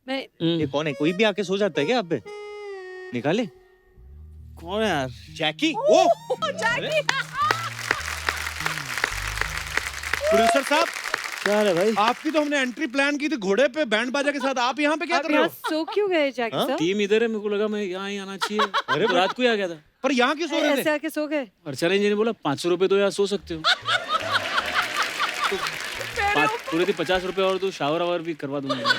मैं ये कौन है? कोई भी आके सो जाता है क्या आप पे? निकाले। कौन है यार? जैकी। ओ जैकी। प्रोड्यूसर साहब, क्या है भाई? आपकी तो हमने एंट्री प्लान की थी घोड़े पे बैंड बाजा के साथ, आप यहाँ पे क्या आप कर रहे यहाँ हो? सो क्यों गए जैकी हाँ? साहब? टीम इधर है, मेरे को लगा मैं यहाँ ही आना चाहिए। अरे तो रात को ही आ गया था। पर यहाँ क्यों सो रहे ऐसे थे? आके सो गए? अर्चना जी ने बोला 500 रुपए दो यार, सो सकते हो। पूरे थे 50 रुपए और दो, शावर आवर भी करवा दूंगा।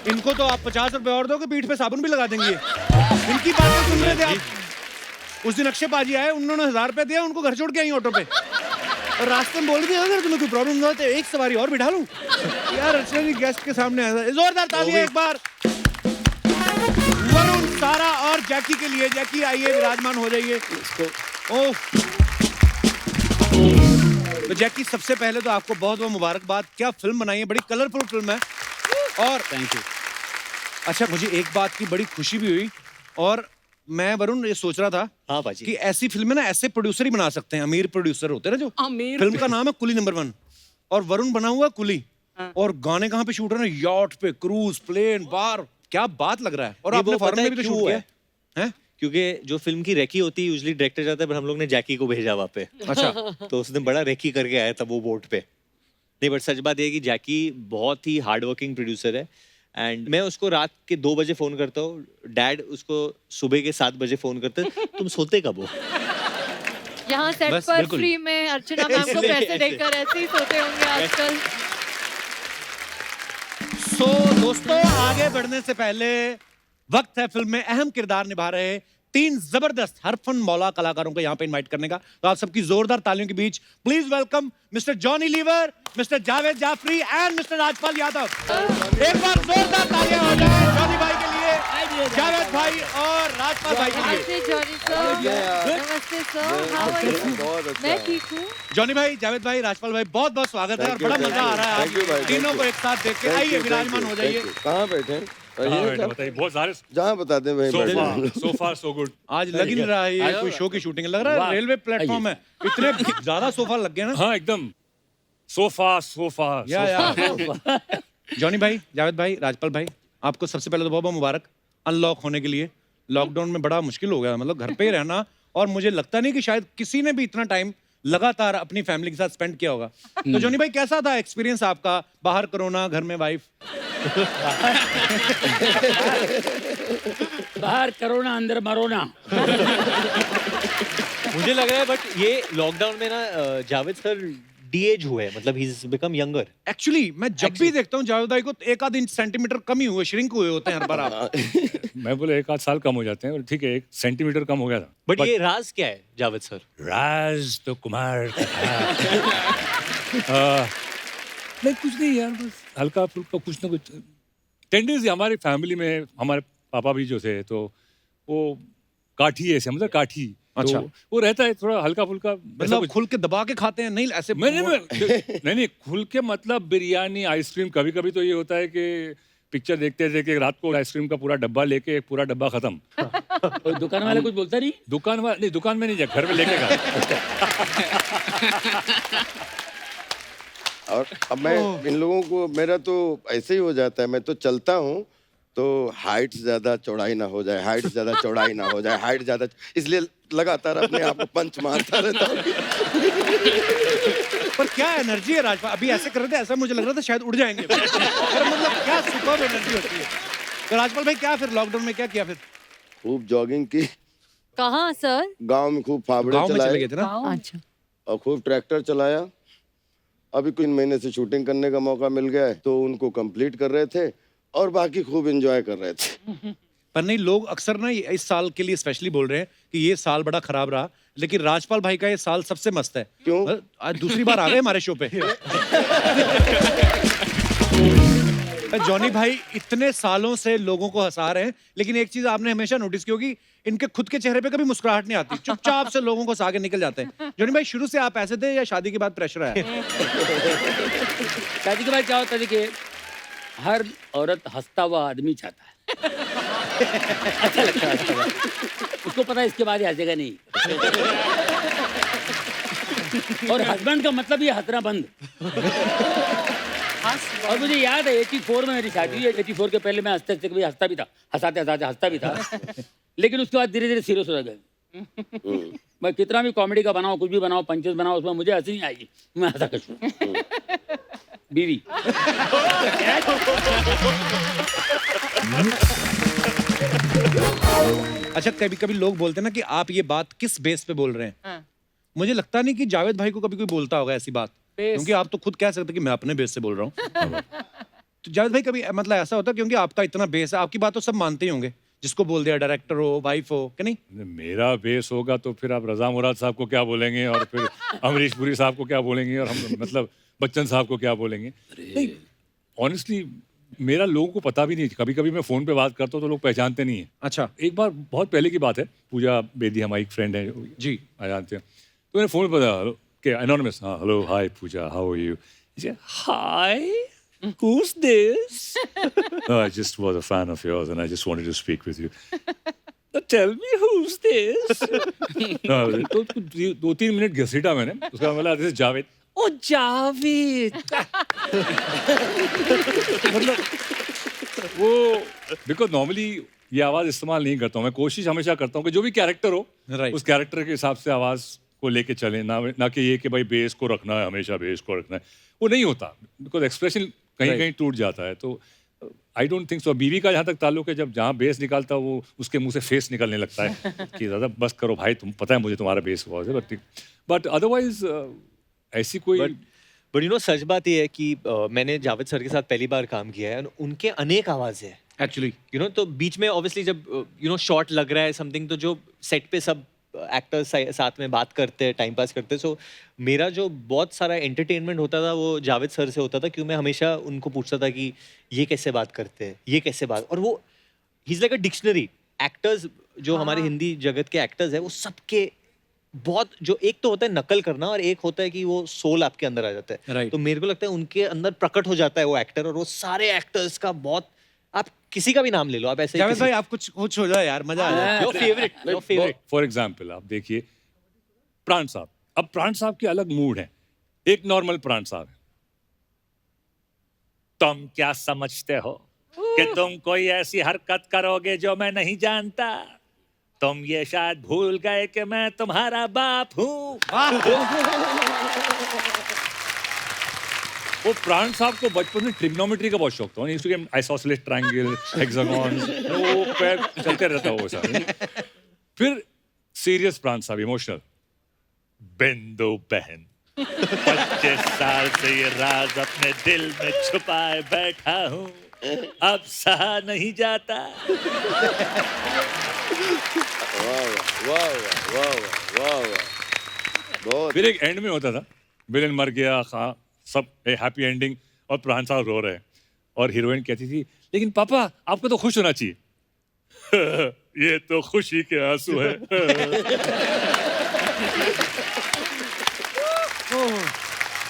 इनको तो आप 50 रुपए और दोगे, पीठ पे साबुन भी लगा देंगे। इनकी बातें सुन रहे थे आप। उस दिन अक्षय पाजी आए, उन्होंने 1000 रुपए दिया, उनको घर छोड़ के आई ऑटो पे। और रास्ते में बोल दिया अगर तुम्हें कोई प्रॉब्लम ना हो तो एक सवारी और बिठा लूं। यार अर्चना जी गेस्ट के सामने आया था। जोरदार तालियां एक बार वरुण, सारा और जैकी के लिए। जैकी आइए, विराजमान हो जाइए। ओह, तो जैकी सबसे पहले तो आपको बहुत बहुत मुबारकबाद। क्या फिल्म बनाई है, बड़ी कलरफुल फिल्म है। और थैंक यू। अच्छा, मुझे एक बात की बड़ी खुशी भी हुई, और मैं वरुण ये सोच रहा था हाँ बाजी। कि ऐसी फिल्में ना ऐसे प्रोड्यूसर ही बना सकते हैं, अमीर प्रोड्यूसर होते हैं ना जो। अमीर फिल्म का नाम है कुली नंबर 1 और वरुण बना हुआ कुली। और गाने कहाँ पे शूट हो रहे हैं? यॉट पे, क्रूज, प्लेन, बार। क्या बात लग रहा है। और ये आपने वो फॉरेन पता में है भी तो क्यों शूट किया है? है? क्योंकि जो फिल्म की रेकी होती है यूजुअली डायरेक्टर जाता है, पर हम लोग ने जैकी को भेजा वहाँ पे। अच्छा। तो उसने बड़ा रेकी करके आया था वो बोट पे। नहीं, बट सच बात ये है कि जैकी बहुत ही हार्ड वर्किंग प्रोड्यूसर है। एंड मैं उसको रात के 2 बजे फोन करता हूँ, डैड उसको सुबह के 7 बजे फोन करते हैं, तुम सोते कब हो? यहाँ सेट बस, पर बिल्कुल। फ्री में अर्चना मैम को पैसे देकर ऐसे ही सोते होंगे आजकल। सो दोस्तों, आगे बढ़ने से पहले वक्त है फिल्म में अहम किरदार निभा रहे 3 जबरदस्त हरफन मौला कलाकारों को यहाँ पे इनवाइट करने का। तो आप सबकी जोरदार तालियों के बीच please welcome mister Johnny Lever, mister Javed Jaffrey and mister Rajpal Yadav. एक बार जोरदार तालियां हो जाए जॉनी भाई के लिए, जावेद भाई और राजपाल भाई के लिए। नमस्ते जॉनी सर। नमस्ते सर, हाउ आर यू? मैं ठीक हूँ। जॉनी भाई, जावेद भाई, राजपाल भाई, बहुत बहुत स्वागत है और बड़ा मजा आ रहा है आज तीनों को एक साथ देख के। आइए विराजमान हो जाइए। कहाँ बैठे? बताइए, बहुत सारे जहाँ बताते हैं वहीं so far so good। आज लग ही नहीं रहा है ये कोई शो की शूटिंग, लग रहा है रेलवे प्लेटफॉर्म है। इतने ज्यादा सोफा लग गए ना। हाँ एकदम सोफा या जॉनी भाई, जावेद भाई, राजपाल भाई, आपको सबसे पहले तो बहुत बहुत मुबारक अनलॉक होने के लिए। लॉकडाउन में बड़ा मुश्किल हो गया, मतलब घर पे ही रहना, और मुझे लगता नहीं कि शायद किसी ने भी इतना टाइम लगातार अपनी फैमिली के साथ स्पेंड किया होगा। तो जॉनी भाई, कैसा था एक्सपीरियंस आपका? बाहर कोरोना, घर में वाइफ। बाहर करोना अंदर मरोना। मुझे लग रहा है बट ये लॉकडाउन में ना जावेद सर डी-एज हुए, मतलब he is become younger. Actually मैं जब भी देखता हूँ जावेद भाई को, तो 1 आध इंच सेंटीमीटर कम ही हुए, श्रिंक हुए होते हैं हर बार आप। मैं बोले 1 आध साल कम हो जाते हैं, ठीक है 1 सेंटीमीटर कम हो गया था। बट ये राज क्या है जावेद सर? राज तो कुमार का था। नहीं कुछ नहीं यार, बस हल्का फुल्का कुछ ना कुछ टेंडेंसी हमारी फैमिली में। हमारे पापा भी जो थे तो वो काठी ऐसे, मतलब काठी। अच्छा। तो वो रहता है थोड़ा हल्का फुल्का, मतलब खुल के दबा के खाते हैं? नहीं ऐसे नहीं खुल के मतलब बिरयानी, आइसक्रीम। कभी कभी तो ये होता है कि पिक्चर देखते थे कि रात को आइसक्रीम का पूरा डब्बा लेके, एक पूरा डब्बा खत्म। और दुकान वाले कुछ बोलता नहीं? दुकान वाला नहीं, दुकान में नहीं जा, घर में लेके गया। और अब मैं इन लोगों को, मेरा तो ऐसे ही हो जाता है, मैं तो चलता हूँ तो हाइट ज्यादा चौड़ाई ना हो जाए, हाइट ज्यादा चौड़ाई ना हो जाए, हाइट ज्यादा, इसलिए लगातार अपने आप को पंच मारता रहता हूँ। पर क्या एनर्जी है राजपाल, अभी ऐसे कर रहे थे, ऐसा मुझे लग रहा था शायद उड़ जाएंगे। पर मतलब क्या सुपर्ब एनर्जी होती है। तो राजपाल भाई, क्या फिर लॉकडाउन में क्या किया फिर? खूब जॉगिंग की, कहाँ सर? गांव में खूब फावड़े गाँव में चले चलाए गए थे ना? अच्छा। और खूब ट्रैक्टर चलाया। अभी कुछ महीने से शूटिंग करने का मौका मिल गया है तो उनको कंप्लीट कर रहे थे और बाकी खूब एंजॉय कर रहे थे। पर नहीं, लोग अक्सर ना इस साल के लिए स्पेशली बोल रहे हैं कि ये साल बड़ा खराब रहा, लेकिन राजपाल भाई का ये साल सबसे मस्त है। क्यों? आज दूसरी बार आ गए हमारे शो पे। जॉनी भाई इतने सालों से लोगों को हंसा रहे हैं, लेकिन एक चीज आपने हमेशा नोटिस की होगी, इनके खुद के चेहरे पे कभी मुस्कुराहट नहीं आती, चुपचाप से लोगों को हंसा के निकल जाते हैं। जॉनी भाई, शुरू से आप ऐसे थे या शादी के बाद प्रेशर आया? शादी के बाद क्या होता है कि हर औरत हंसता हुआ आदमी चाहता है। अच्छा लगता है हंसता हुआ। उसको पता है इसके बाद ये हंसेगा नहीं। और हस्बैंड का मतलब ये हंसना बंद। और मुझे याद है 84 में मेरी शादी हुई। 84 के पहले मैं हंसते हंसते कभी हंसता भी था, हंसाते हंसाते हंसता भी था, लेकिन उसके बाद धीरे धीरे सीरियस हो गए। मैं कितना भी कॉमेडी का बनाऊं, कुछ भी बनाऊं, पंचेस बनाऊं, उसमें मुझे हंसी नहीं आएगी, मैं हंसा कर बीवी। अच्छा, कभी कभी लोग बोलते हैं ना कि आप ये बात किस बेस पे बोल रहे हैं। मुझे लगता नहीं कि जावेद भाई को कभी कोई बोलता होगा ऐसी बात, क्योंकि आप तो खुद कह सकते हैं कि मैं अपने बेस से बोल रहा हूँ। तो जावेद भाई कभी मतलब ऐसा होता है, क्योंकि आपका इतना बेस है, आपकी बात तो सब मानते ही होंगे, जिसको बोल दिया, डायरेक्टर हो, वाइफ हो, कि नहीं? मेरा बेस होगा तो फिर आप रजा मुराद साहब को क्या बोलेंगे, और फिर अमरीश पुरी साहब को क्या बोलेंगे, और हम मतलब बच्चन साहब को क्या बोलेंगे। नहीं, ऑनेस्टली मेरा लोगों को पता भी नहीं। कभी कभी मैं फोन पे बात करता हूँ तो लोग पहचानते नहीं है। अच्छा। एक बार बहुत पहले की बात है, पूजा बेदी हमारी एक फ्रेंड है जी, आ जानते हैं, तो मैंने फोन पे बताया कि एनोनिमस, हाँ hello hi Puja, how are you? Hi, who's this? No, I just was a fan of yours and I just wanted to speak with you. Tell me who's this? No, तो 2-3 minute घसीटा मैंने, उसका बोला this is Javed. ओ जावेद। मतलब वो because normally ये आवाज इस्तेमाल नहीं करता हूँ मैं। कोशिश हमेशा करता हूँ कि जो भी कैरेक्टर हो Right. उस कैरेक्टर के हिसाब से आवाज को लेके चले, ना कि ये कि भाई बेस को रखना है, हमेशा बेस को रखना है, वो नहीं होता। बिकॉज एक्सप्रेशन कहीं Right. कहीं टूट जाता है। तो आई डोंट थिंक सो। बीवी का जहाँ तक ताल्लुक है, जब जहाँ बेस निकालता है वो उसके मुंह से फेस निकलने लगता है कि दादा बस करो भाई, तुम पता है मुझे तुम्हारा बेस बहुत है, बट अदरवाइज ऐसी कोई बट यू नो सच बात ये है कि मैंने जावेद सर के साथ पहली बार काम किया है, उनके अनेक आवाज़ है एक्चुअली। You know. तो बीच में ऑब्वियसली जब यू नो शॉट लग रहा है समथिंग, तो जो सेट पे सब एक्टर्स साथ में बात करते हैं, टाइम पास करते हैं। सो मेरा जो बहुत सारा एंटरटेनमेंट होता था वो जावेद सर से होता था, क्योंकि मैं हमेशा उनको पूछता था कि ये कैसे बात करते हैं, ये कैसे बात, और वो he is like a dictionary. Actors जो हमारे हिंदी जगत के एक्टर्स है, वो सबके बहुत, जो एक तो होता है नकल करना और एक होता है कि वो सोल आपके अंदर आ जाता है। Right. तो मेरे को लगता है उनके अंदर प्रकट हो जाता है वो एक्टर, और वो सारे एक्टर्स का बहुत, आप किसी का भी नाम ले लो, आप ऐसे जावेद भाई आप कुछ हो जाए यार, मजा आ जाए। योर फेवरेट फॉर एग्जाम्पल आप देखिए प्राण साहब। अब प्राण साहब के अलग मूड है, एक नॉर्मल प्राण साहब है। तुम क्या समझते हो कि तुम कोई ऐसी हरकत करोगे जो मैं नहीं जानता? तुम ये शायद भूल गए कि मैं तुम्हारा बाप हूँ। वो प्राण साहब को बचपन में ट्रिग्नोमेट्री का बहुत शौक था, आइसोसेलेस ट्रायंगल, हेक्सागन, वो पैर चलते रहता वो सब। फिर सीरियस प्राण साहब, इमोशनल। बिंदु बहन 25 साल से ये राज अपने दिल में छुपाए बैठा हूँ, अब सहा नहीं जाता। फिर एक एंड में होता था, विलेन मर गया, सब हैप्पी एंडिंग, और प्राण साहब रो रहे हैं, और हीरोइन कहती थी लेकिन पापा आपको तो खुश होना चाहिए। ये तो खुशी के आंसू है।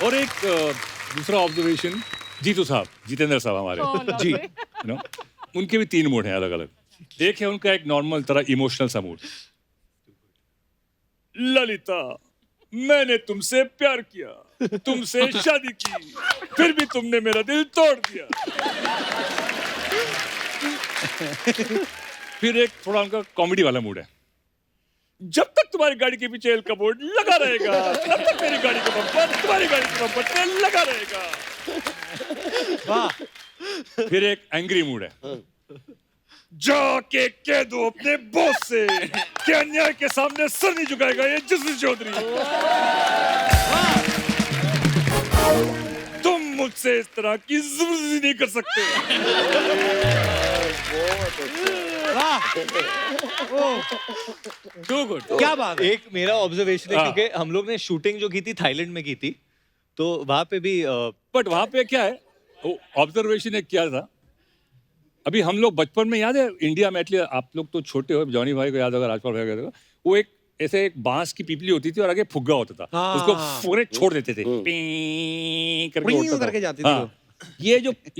और एक दूसरा ऑब्जर्वेशन, जीतू साहब, जितेंद्र साहब हमारे जी, यू नो, उनके भी 3 मूड हैं अलग अलग। एक है उनका एक नॉर्मल तरह इमोशनल सा मूड। ललिता, मैंने तुमसे प्यार किया, तुमसे शादी की, फिर भी तुमने मेरा दिल तोड़ दिया। फिर एक थोड़ा उनका कॉमेडी वाला मूड है। जब तक तुम्हारी गाड़ी के पीछे एल का बोर्ड लगा रहेगा, तब तक मेरी गाड़ी का बम्पर तुम्हारी गाड़ी के बम्पर पे लगा रहेगा। फिर एक एंग्री मूड है। जाके कह दो अपने बॉस से कि अन्याय के सामने सर नहीं झुकाएगा ये जस्टिस चौधरी। तुम मुझसे इस तरह की जबरदस्ती नहीं कर सकते। Too good. क्या बात है। एक मेरा ऑब्जर्वेशन है, हाँ। क्योंकि हम लोग ने शूटिंग जो की थी थाईलैंड में की थी, तो वहां पे भी बट वहां पे क्या है, ऑब्जर्वेशन एक क्या था, अभी हम लोग बचपन में याद है इंडिया में, एटलीस्ट आप लोग तो छोटे हो, जॉनी भाई को याद होगा, राजपाल भाई को याद होगा, वो एक ऐसे एक बांस की पीपली होती थी और आगे फुग्गा होता था, हाँ। उसको पूरे छोड़ देते थे, पीं करके उड़ता था। करके जाती थी वो। ये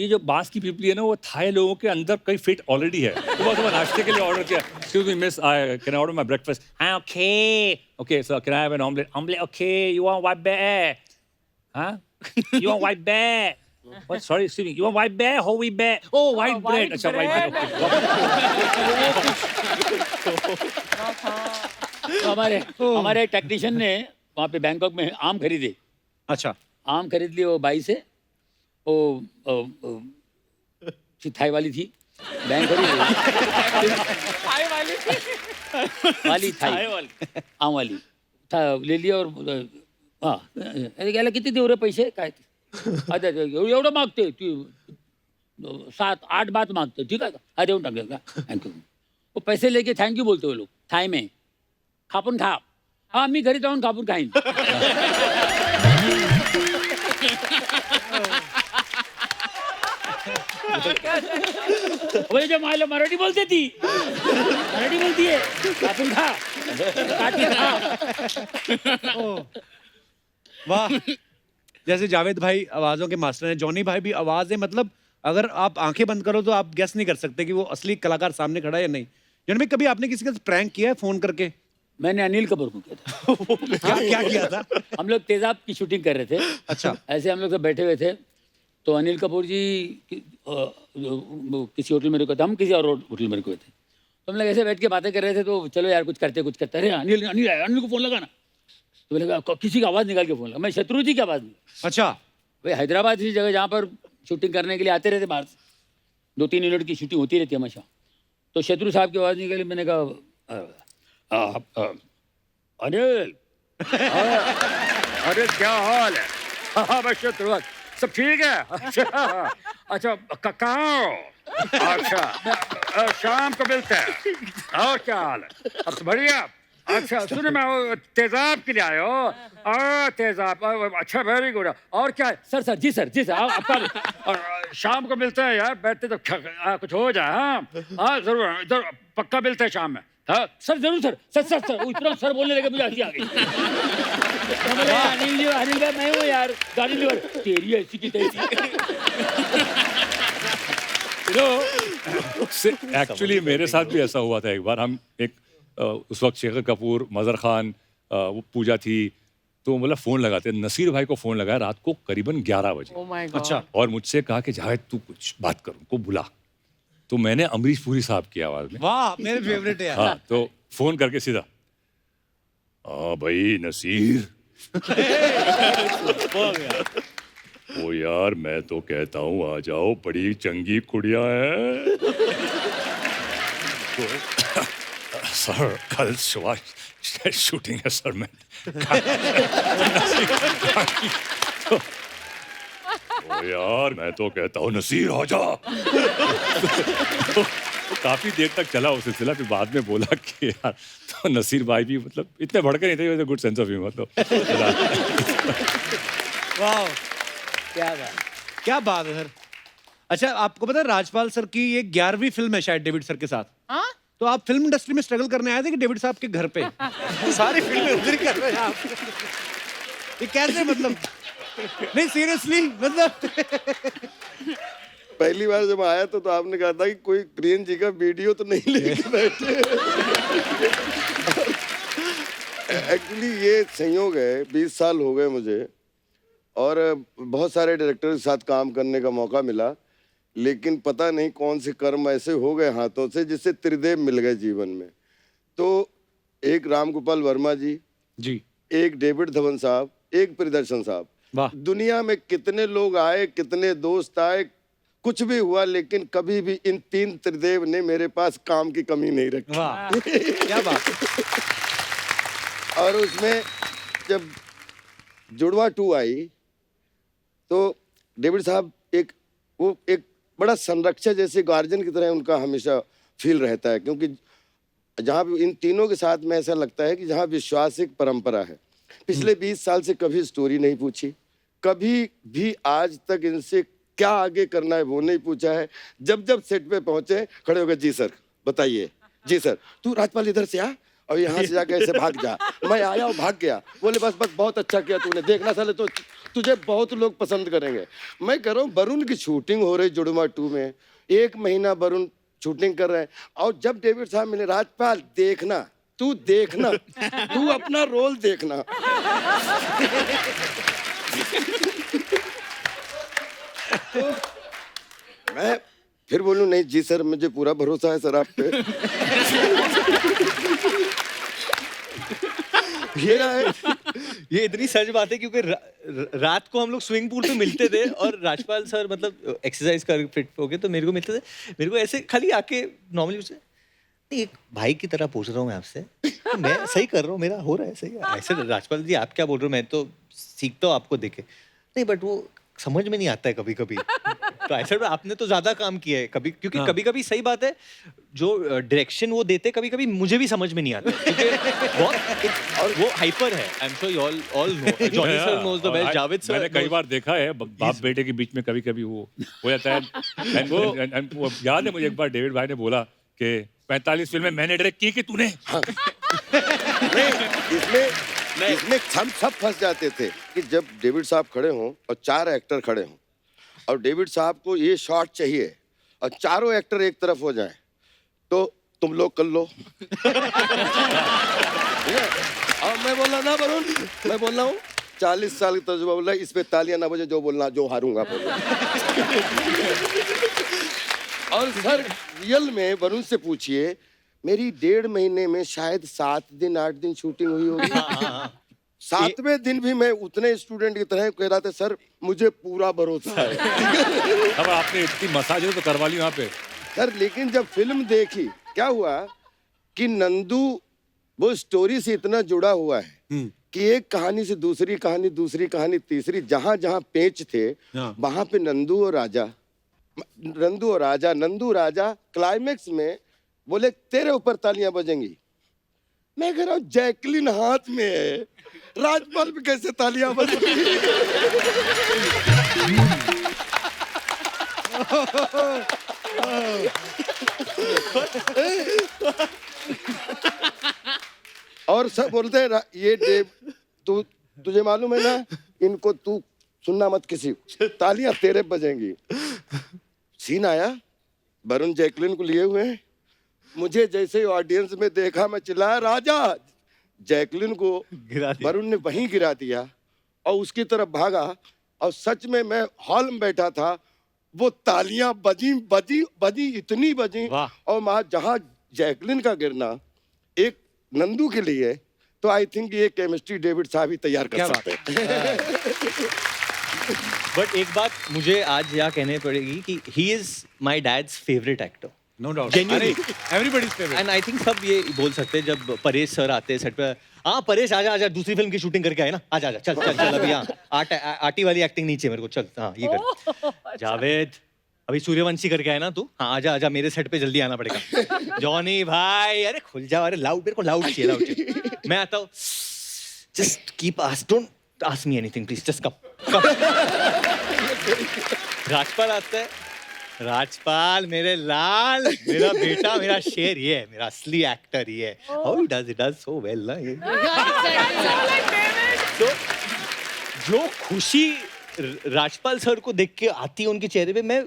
जो बांस की पीपली है ना, वो थाई लोगों के अंदर कई फिट ऑलरेडी है। तो सुबह नाश्ते के लिए ऑर्डर किया, excuse me miss, can I order my breakfast? हाँ okay okay sir, can I have an omelette? Omelette okay, you want white bread? हाँ, you want white bread? What? Sorry, excuse me. You want white bear? Whole wheat bear? Oh, white bread. अच्छा, white bread. Okay. तो हमारे technician ने वहाँ पे Bangkok में आम खरीदे, अच्छा आम खरीद लिए वो बाई से, वो थाई वाली थी, बैंक खरीद वाली थाई आम वाली था, ले लिया और हाँ याला किती देऊ रे पैसे काय ते? अच्छा एवढं मागते ती 7-8 बात मागते, ठीक आहे का? हा देऊन टाकले का? थँक्यू. वो पैसे लेके थँक्यू बोलते वो लोग थाई में. खापून खा. हा मी घरी जाऊन खापून खाईन. जो मायला मराठी बोलते ती, मराठी बोलतीये, खापून खा, काट के खा. वाह. जैसे जावेद भाई आवाजों के मास्टर हैं, जॉनी भाई भी आवाज है, मतलब अगर आप आंखें बंद करो तो आप गेस नहीं कर सकते कि वो असली कलाकार सामने खड़ा है या नहीं. जॉनी भाई, कभी आपने किसी का प्रैंक किया है फोन करके? मैंने अनिल कपूर को किया था. क्या क्या किया था? हम लोग तेजाब की शूटिंग कर रहे थे. अच्छा. ऐसे हम लोग सब बैठे हुए थे, तो अनिल कपूर जी किसी होटल में रुके थे, हम किसी और होटल में रुके थे, तो हम लोग ऐसे बैठ के बातें कर रहे थे. तो चलो यार कुछ करते. अरे अनिल अनिल अनिल को फोन लगा ना. तो मैंने कहा किसी की आवाज़ निकाल के फोन लगा. मैं शत्रु जी की आवाज़ नहीं. अच्छा. भाई हैदराबाद की जगह जहाँ पर शूटिंग करने के लिए आते रहते बाहर से, 2-3 मिनट की शूटिंग होती रहती है हमेशा. तो शत्रु साहब की आवाज़ निकली. मैंने कहा अनिल, अरे क्या हाल है? हाँ बस शत्रु सब ठीक है. अच्छा अच्छा कहाँ हो? अच्छा शाम को मिलते हैं. और क्या हाल है? अब तो बढ़िया. अच्छा सुने मैं वो तेजाब के लिए आए हो? तेजाब. अच्छा वेरी गुड. और क्या है? सर जी सर आपका शाम को मिलते हैं यार. बैठते तो कुछ हो जाए. हाँ जरूर इधर पक्का मिलते हैं शाम में. हाँ सर जरूर सर. वो इतना सर बोलने लगे, मुझे हंसी आ गई. अनिल भाई मैं हूँ यार, गाड़ी लीवर तेरी ऐसी की तैसी. एक्चुअली मेरे साथ भी ऐसा हुआ था एक बार. हम एक उस वक्त शेखर कपूर, मजहर खान, वो पूजा थी, तो मतलब फ़ोन लगाते. नसीर भाई को फ़ोन लगाया रात को करीबन 11 बजे. Oh my God. अच्छा. और मुझसे कहा कि जावेद तू कुछ बात कर, उनको बुला. तो मैंने अमरीश पुरी साहब की आवाज़ में, वाह मेरे फेवरेट है यार. हाँ, तो फ़ोन करके सीधा, हाँ भाई नसीर. ओ यार मैं तो कहता हूँ आ जाओ, बड़ी चंगी कुड़िया है. सर कल सुबह शूटिंग है सर. मैं ओ यार मैं तो कहता हूँ नसीर आ जा. तो काफी देर तक चला वो सिलसिला. फिर बाद में बोला कि यार, तो नसीर भाई भी मतलब इतने भड़के नहीं थे, गुड सेंस ऑफ ह्यूमर. तो वाह क्या बात है सर. अच्छा, आपको पता है राजपाल सर की ये 11वीं फिल्म है शायद डेविड सर के साथ. हाँ? तो आप फिल्म इंडस्ट्री में स्ट्रगल करने आए थे कि डेविड साहब के घर पे? सारी फिल्में उधर कर रहे हैं आप. ये कैसे, मतलब नहीं सीरियसली, मतलब पहली बार जब आया तो आपने कहा था कि कोई प्रियन जी का वीडियो तो नहीं लेके बैठे. एक्चुअली ये संयोग है, 20 साल हो गए मुझे और बहुत सारे डायरेक्टर के साथ काम करने का मौका मिला, लेकिन पता नहीं कौन से कर्म ऐसे हो गए हाथों से जिससे त्रिदेव मिल गए जीवन में. तो एक राम गोपाल वर्मा जी, एक डेविड धवन साहब, एक प्रियदर्शन साहब. दुनिया में कितने लोग आए, कितने दोस्त आए, कुछ भी हुआ, लेकिन कभी भी इन 3 त्रिदेव ने मेरे पास काम की कमी नहीं रखी. वाह क्या बात. और उसमें जब जुड़वा 2 आई तो डेविड साहब एक बड़ा संरक्षक जैसे गार्जियन की तरह उनका हमेशा फील रहता है, क्योंकि जहाँ भी इन तीनों के साथ में ऐसा लगता है कि जहाँ विश्वास एक परंपरा है. पिछले 20 साल से कभी स्टोरी नहीं पूछी, कभी भी आज तक इनसे क्या आगे करना है वो नहीं पूछा है. जब सेट पे पहुंचे खड़े हो गए, जी सर बताइए, जी सर तू राजपाल इधर से आ और यहाँ से जाकर ऐसे भाग जा. मैं आया और भाग गया. बोले बस बहुत अच्छा किया तूने, देखना साले तो तुझे बहुत लोग पसंद करेंगे. मैं कह रहा हूँ वरुण की शूटिंग हो रही जुड़वा 2 में, 1 महीना वरुण शूटिंग कर रहे हैं और जब डेविड साहब मिले, राजपाल देखना, तू देखना, तू अपना रोल देखना. मैं फिर बोलूं नहीं जी सर, मुझे पूरा भरोसा है सर आप पे। ये इतनी सच बात है क्योंकि रात को हम लोग स्विमिंग पूल पे मिलते थे और राजपाल सर मतलब एक्सरसाइज कर फिट हो गए तो मेरे को मिलते थे, मेरे को ऐसे खाली आके नॉर्मली उससे नहीं, एक भाई की तरह पूछ रहा हूँ मैं आपसे, तो मैं सही कर रहा हूँ, मेरा हो रहा है सही है। ऐसे राजपाल जी आप क्या बोल रहे हो, मैं तो सीखता हूँ आपको देखे नहीं, बट वो समझ में नहीं आता है कभी कभी। तो ऐसा आपने तो ज्यादा काम किया है कभी, क्योंकि कभी कभी सही बात है जो डायरेक्शन वो देते कभी कभी मुझे भी समझ में नहीं आता क्योंकि और वो हाइपर है। I am sure you all know, Johnny sir knows the best, Javed sir मैंने कई बार देखा है बाप बेटे के बीच में कभी कभी वो हो जाता है। And वो याद है मुझे एक बार डेविड भाई ने बोला कि 45 फिल्में मैंने डायरेक्ट की कि तूने। इसमें हम सब फंस जाते थे कि जब डेविड साहब खड़े हों और 4 एक्टर खड़े हों और डेविड साहब को ये शॉट चाहिए और चारों एक्टर एक तरफ हो जाएं, तो तुम लोग कर लो। और मैं बोला ना वरुण, मैं बोल रहा हूँ 40 साल की तजुर्बा बोल रहा है, इस पे तालियां ना बजे, जो बोलना जो हारूंगा बोलना। और सर रियल में वरुण से पूछिए, मेरी 1.5 महीने में शायद 7 दिन 8 दिन शूटिंग हुई होगी। 7वें दिन भी मैं उतने स्टूडेंट की तरह कह रहा था सर मुझे पूरा भरोसा है। अब आपने इतनी मसाज तो करवा ली वहाँ पे सर, लेकिन जब फिल्म देखी क्या हुआ कि नंदू वो स्टोरी से इतना जुड़ा हुआ है कि एक कहानी से दूसरी कहानी, दूसरी कहानी तीसरी, जहां जहां पेच थे वहां पे नंदू और राजा क्लाइमेक्स में बोले तेरे ऊपर तालियां बजेंगी। मैं कह रहा हूँ जैकलिन हाथ में है, राजपाल पे कैसे तालियां बजेंगी? और सब बोलते हैं ये डेव तुझे मालूम है ना, इनको तू सुनना मत किसी को, तालियां तेरे बजेंगी। सीन आया, वरुण जैकलिन को लिए हुए हैं, मुझे जैसे ही ऑडियंस में देखा मैं चिल्लाया राजा, जैकलिन को वरुण ने वहीं गिरा दिया और उसकी तरफ भागा और सच में मैं हॉल में बैठा था, वो तालियां बजी इतनी बजी और वहां जहां जैकलिन का गिरना एक नंदू के लिए, तो आई थिंक ये केमिस्ट्री डेविड साहब ही तैयार कर सकते हैं। बट एक बात मुझे आज यहाँ कहने पड़ेगी कि he is my dad's favourite actor, no doubt, Genuinely. Everybody's favourite. And I think सब ये बोल सकते हैं जब परेश सर आते हैं सेट पे, हाँ परेश आजा आजा, दूसरी फिल्म की शूटिंग करके आए ना, आजा आजा चल चल चल, अभी यहाँ आटी वाली एक्टिंग नीचे मेरे को, चल हाँ ये कर। जावेद अभी सूर्यवंशी करके आए ना तू, हाँ आजा आजा मेरे सेट पे जल्दी आना पड़ेगा। जॉनी भाई अरे खुल जाओ, अरे लाउड, मेरे को लाउड चाहिए, लाउड चाहिए। मैं आता हूँ, just keep don't ask me anything please, just come. Rajpal आता है, राजपाल मेरे लाल, मेरा बेटा, मेरा शेर, ये है मेरा असली एक्टर, ये है। How he does so well ना ये। तो जो खुशी राजपाल सर को देख के आती है उनके चेहरे पे, मैं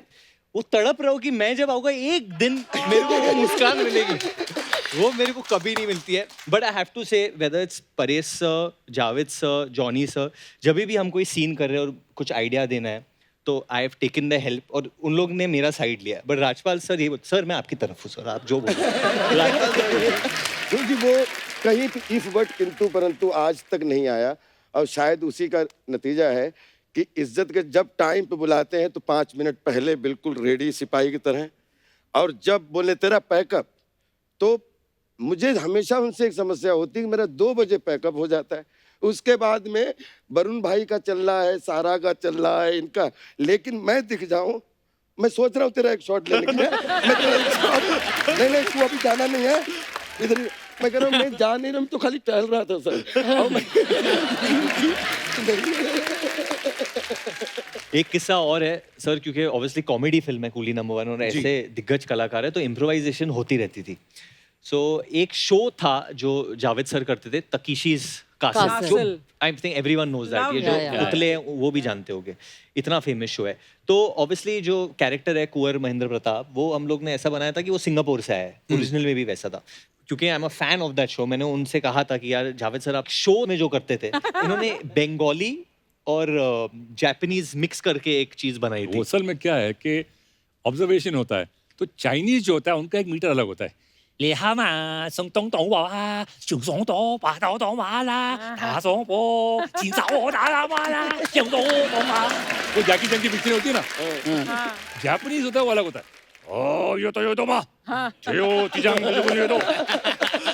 वो तड़प रहा हूँ कि मैं जब आऊंगा एक दिन मेरे को वो मुस्कान मिलेगी, वो मेरे को कभी नहीं मिलती है। बट आई हैव टू से whether it's Paresh sir, Javed sir, Johnny sir, जब भी हम कोई सीन कर रहे हैं और कुछ आइडिया देना है तो I have taken the help और उन लोग ने मेरा साइड लिया। बट राजपाल सर ये सर मैं आपकी तरफ हूँ सर, आप जो बोलो। क्योंकि वो कहीं इफ बट किंतु परंतु आज तक नहीं आया और शायद उसी का नतीजा है कि इज्जत के जब टाइम पे बुलाते हैं तो 5 मिनट पहले बिल्कुल रेडी सिपाही की तरह, और जब बोले तेरा पैकअप, तो मुझे हमेशा उनसे एक समस्या होती है कि मेरा 2 बजे पैकअप हो जाता है, उसके बाद में वरुण भाई का चल रहा है, सारा का चल रहा है, इनका, लेकिन मैं दिख जाऊं, मैं सोच रहा हूँ तेरा एक शॉट लेने के लिए, मैं तेरा एक शॉट नहीं तू अभी जाना नहीं है इधर, मैं कह रहा हूँ मैं जा नहीं रहा हूँ, तो खाली टहल रहा था सर। एक किस्सा और है सर, क्योंकि ऑब्वियसली कॉमेडी फिल्म है कूली नंबर 1 और ऐसे दिग्गज कलाकार है तो इम्प्रोवाइजेशन होती रहती थी। सो एक शो था जो जावेद सर करते थे, तकीशीज कासल, जो I think everyone knows that, ये जो पुतले हैं वो भी जानते होंगे, इतना फेमस शो है। तो ऑब्वियसली जो कैरेक्टर है कुंवर महेंद्र प्रताप, वो हम लोग ने ऐसा बनाया था कि वो सिंगापुर से आया है, ओरिजिनल में भी वैसा था। क्योंकि I am a fan of that show, मैंने उनसे कहा था कि यार जावेद सर आप शो में जो करते थे, इन्होंने बंगाली और जापानीज मिक्स करके एक चीज बनाई वो थी। असल में क्या है कि ऑब्जर्वेशन होता है, तो चाइनीज जो होता है उनका एक मीटर अलग होता है। ले हामा संग तोंग तोंग वा शु सोंग दो बा दो दो वा ला ता सोंग बो जिन जाओ दा ला वा ला शंग दो दो वा। वो जैकी चैन की पिक्चर होती है ना, जापानीज होता है वो अलग होता है। ओ यो तो मा जो तिजांग नुगुले दो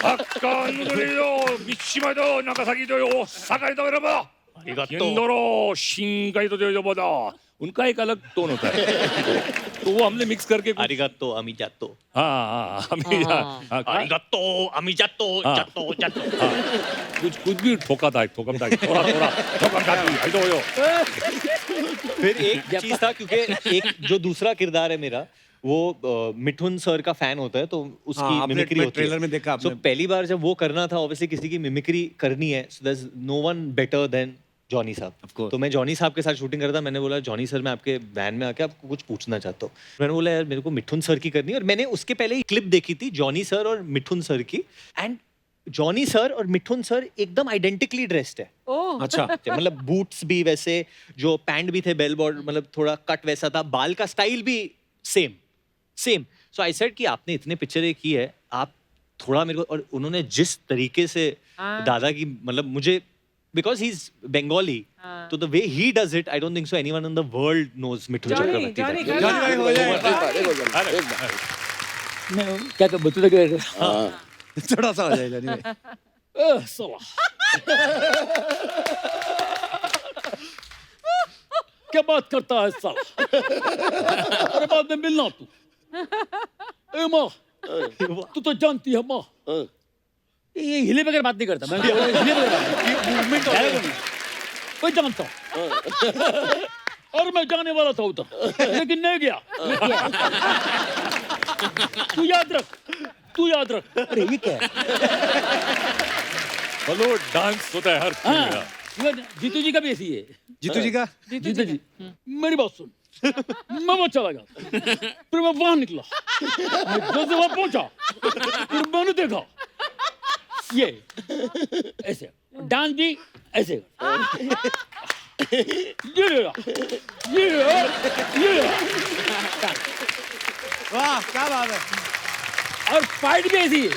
हक्का नुगुले दो मिशिमा दो नागासाकी दो साकाई दो रबा हिंदोरो शिंगाई दो जो बोदा, उनका एक अलग टोन होता है। तो वो हमने मिक्स करके आरिगातो अमिजातो, आरिगातो अमिजातो, जातो जातो। कुछ भी ठोका था, ठोकम था, थोड़ा ठोकम था, आई दो यो। फिर एक चीज था, क्योंकि एक जो दूसरा किरदार है मेरा, वो मिठुन सर का फैन होता है, तो उसकी आपने मिमिक्री होती है। ट्रेलर में देखा So, आपने। पहली बार जब वो करना था, ऑब्वियसली किसी की मिमिक्री करनी है, so there's no one better than Johnny साहब। Of course. तो मैं जॉनी साहब के साथ शूटिंग कर रहा था। मैंने बोला जॉनी सर, मैं आपके वैन में आके आपको कुछ पूछना चाहता हूँ। मैंने बोला यार मेरे को मिठुन सर की करनी है, और मैंने उसके पहले ही क्लिप देखी थी जॉनी सर और मिठुन सर की, एंड जॉनी सर और मिठुन सर एकदम आइडेंटिकली ड्रेस्ड है। ओह अच्छा, मतलब बूट्स भी वैसे, जो पैंट भी थे बेल बॉर्डर, मतलब थोड़ा कट वैसा था, बाल का स्टाइल भी सेम। सो आई सेड कि आपने इतने पिक्चरें की है, आप थोड़ा मेरे को, और उन्होंने जिस तरीके से दादा की, मतलब मुझे, बिकॉज ही इज बंगाली, तो the way he does it, I don't think so anyone in the world knows Mithun Johnny Chakraborty. Johnny Johnny भाई हो जाए एक बार मैं क्या बता क्या थोड़ा सा हो जाए जॉनी भाई। क्या बात करता है साला? अरे बाद में मिलना तू। ए माँ, तू तो जानती है माँ, ये हिले बगैर बात नहीं करता मैं। हिले बगैर मूवमेंट मैं जानता हूँ, और मैं जाने वाला था उधर, लेकिन नहीं गया। तू याद रख। अरे ये क्या है? हेलो, डांस होता है हर फिल्म में। हाँ, जीतू जी का भी ऐसी है। जीतू जी का जीतू जी, मेरी बात सुन। मैं वहां चला गया, फिर मैं वहां निकला, मैं जैसे वहां पहुंचा, फिर मैंने देखा ये ऐसे डांस भी ऐसे, ये वाह क्या बात है। और फाइट भी ऐसी है।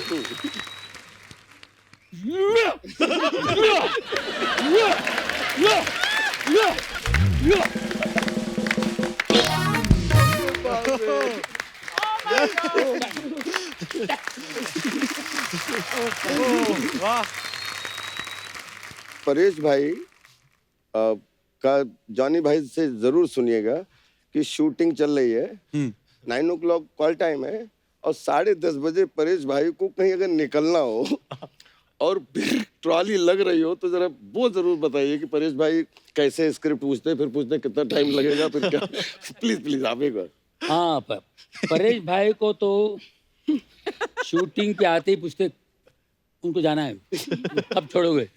वाह परेश भाई का जॉनी भाई से जरूर सुनिएगा कि शूटिंग चल रही है, 9 o'clock कॉल टाइम है, और 10:30 बजे परेश भाई को कहीं अगर निकलना हो और फिर ट्रॉली लग रही हो, तो जरा वो जरूर बताइए कि परेश भाई कैसे स्क्रिप्ट पूछते, फिर पूछते कितना टाइम लगेगा, फिर क्या। प्लीज आप एक बार। हाँ, परेश भाई को तो शूटिंग पे आते ही पूछते उनको जाना है, कब छोड़ोगे?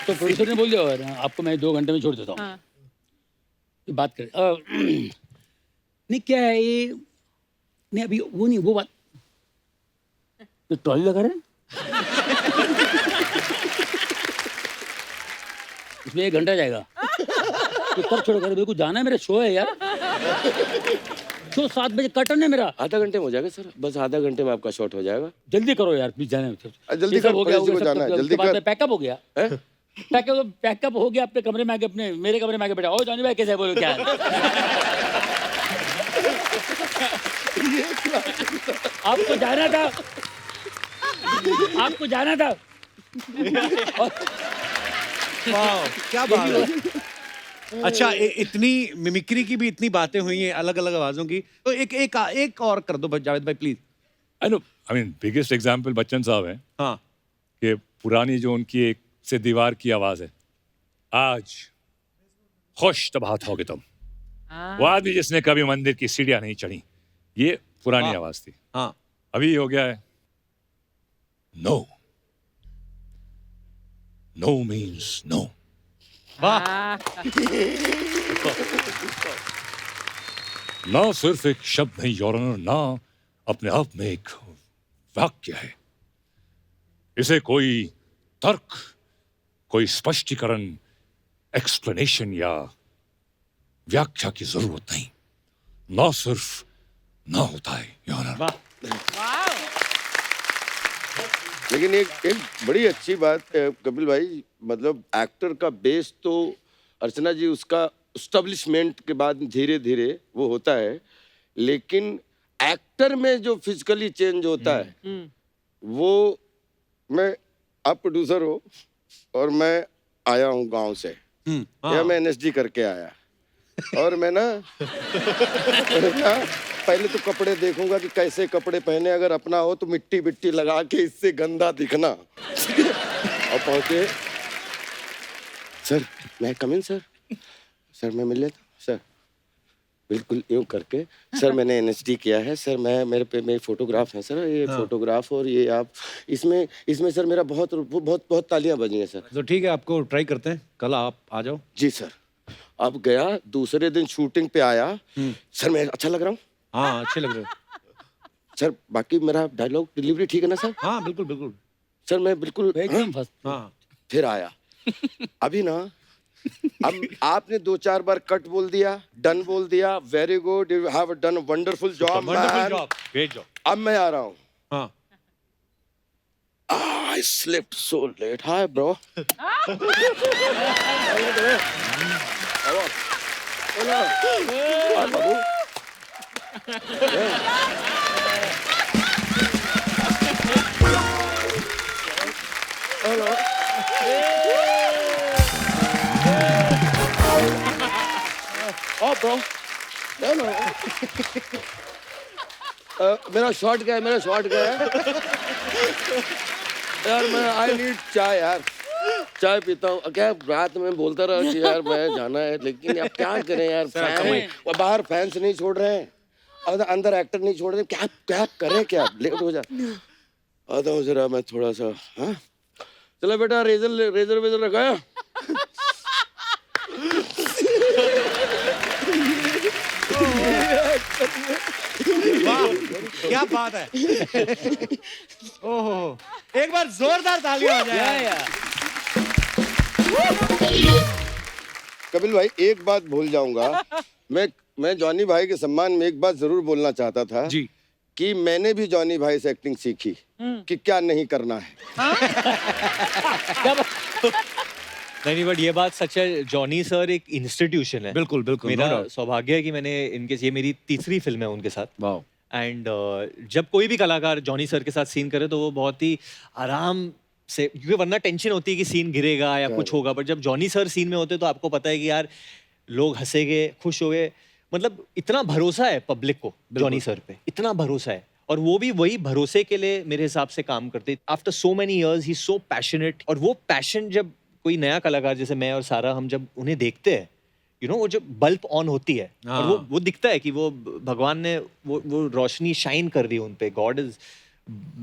तो प्रोड्यूसर ने बोल दिया आपको मैं 2 घंटे में छोड़ देता हूँ। तो बात करें नहीं क्या है ये, नहीं अभी वो नहीं, वो बात तो ट्रॉली लगा रहे हैं इसमें 1 घंटा जाएगा, तो कब छोड़ोगे? मेरे को जाना है, मेरा शो है यार, शो 7 बजे कर्टन है मेरा। आधा घंटे में हो जाएगा सर, बस आधा घंटे में आपका शॉट हो जाएगा। जल्दी करो यार प्लीज, जाना है। जल्दी ये सब कर, हो गया, परेश जी को जाना है, जल्दी कर। पैकअप हो गया, पैकअप हो गया, अपने कमरे में आके, अपने मेरे कमरे में आके बैठा। ओ जॉनी भाई कैसे है, बोलो क्या है? आपको जाना था, आपको जाना था। वाह क्या बात है। अच्छा इतनी मिमिक्री की भी इतनी बातें हुई हैं अलग अलग आवाजों की, तो एक और कर दो जावेद भाई please. I mean biggest example Bachchan साहब हैं हाँ कि पुरानी जो उनकी एक से दीवार की आवाज है, आज खुश तबाहत होगे तुम, वो आदमी जिसने कभी मंदिर की सीढ़ियां नहीं चढ़ी, ये पुरानी हाँ। आवाज थी। हाँ अभी ये हो गया है नो, नो मीन्स नो। ना सिर्फ एक शब्द नहीं योर ऑनर, ना अपने आप में एक वाक्य है, इसे कोई तर्क कोई स्पष्टीकरण, एक्सप्लेनेशन या व्याख्या की जरूरत नहीं, ना सिर्फ ना होता है योर ऑनर। लेकिन एक बड़ी अच्छी बात कपिल भाई, मतलब एक्टर का बेस तो अर्चना जी उसका एस्टेब्लिशमेंट के बाद धीरे धीरे वो होता है, लेकिन एक्टर में जो फिजिकली चेंज होता है वो, मैं, आप प्रोड्यूसर हो और मैं आया हूँ गांव से, या मैं एनएसडी करके आया, और मैं ना पहले तो कपड़े देखूंगा कि कैसे कपड़े पहने, अगर अपना हो तो मिट्टी बिट्टी लगा के इससे गंदा दिखना। और पहुंचे, सर मैं कम इन सर, सर मैं मिल लेता हूं सर, बिल्कुल यूं करके, सर मैंने एनएसडी किया है सर, मैं मेरे पे मेरे फोटोग्राफ है सर, ये फोटोग्राफ और ये आप इसमें सर मेरा बहुत बहुत बहुत तालियां बजी हैं सर। तो ठीक है, आपको ट्राई करते हैं, कल आप आ जाओ। जी सर। अब गया, दूसरे दिन शूटिंग पे आया, सर मैं अच्छा लग रहा हूँ? हाँ अच्छे लग रहे हो सर, बाकी मेरा डायलॉग डिलीवरी ठीक है ना सर? हाँ बिल्कुल बिल्कुल सर मैं बिल्कुल एकदम फर्स्ट। हाँ। फिर आया, अभी ना, अब आपने 2-4 बार कट बोल दिया, डन बोल दिया, very good, you have done a wonderful job man, great job. अब मैं आ रहा हूँ। हाँ। I slept so late. Hi, bro. Hello. Hi, babu. Hello. Oh, bro. Hello. मेरा शॉट गया, मेरा शॉट गया यार, मैं आई नीड चाय यार, चाय पीता हूँ। क्या रात में बोलता रहा कि यार मैं जाना है, लेकिन अब क्या करें यार, फैन बाहर फैंस नहीं छोड़ रहे हैं, अंदर एक्टर नहीं छोड़ रहे, क्या क्या करें, क्या लेट हो जा, आता हूँ जरा मैं थोड़ा सा। हाँ चलो बेटा, रेजर वेजर रखाया? वाह क्या बात है। ओहो, एक बार जोरदार तालियां हो जाए। कपिल भाई एक बात भूल जाऊंगा, मैं जॉनी भाई के सम्मान में एक बात जरूर बोलना चाहता था जी, कि मैंने भी जॉनी भाई से एक्टिंग सीखी कि क्या नहीं करना है। नहीं बट ये बात सच है, जॉनी सर एक इंस्टीट्यूशन है। बिल्कुल बिल्कुल। मेरा सौभाग्य है कि मैंने इनके, ये मेरी तीसरी फिल्म है उनके साथ। वाह। एंड जब कोई भी कलाकार जॉनी सर के साथ सीन करे तो वो बहुत ही आराम से, क्योंकि वरना टेंशन होती है कि सीन गिरेगा या कुछ होगा, बट जब जॉनी सर सीन में होते तो आपको पता है कि यार लोग हंसेंगे, खुश होंगे, मतलब इतना भरोसा है पब्लिक को जॉनी सर पे, इतना भरोसा है, और वो भी वही भरोसे के लिए मेरे हिसाब से काम करते। आफ्टर सो मेनी इयर्स ही सो पैशनेट, और वो पैशन जब कोई नया कलाकार जैसे मैं और सारा, हम जब उन्हें देखते हैं, यू नो, वो जब बल्ब ऑन होती है और वो दिखता है कि वो भगवान ने वो रोशनी शाइन कर दी उन पे, god is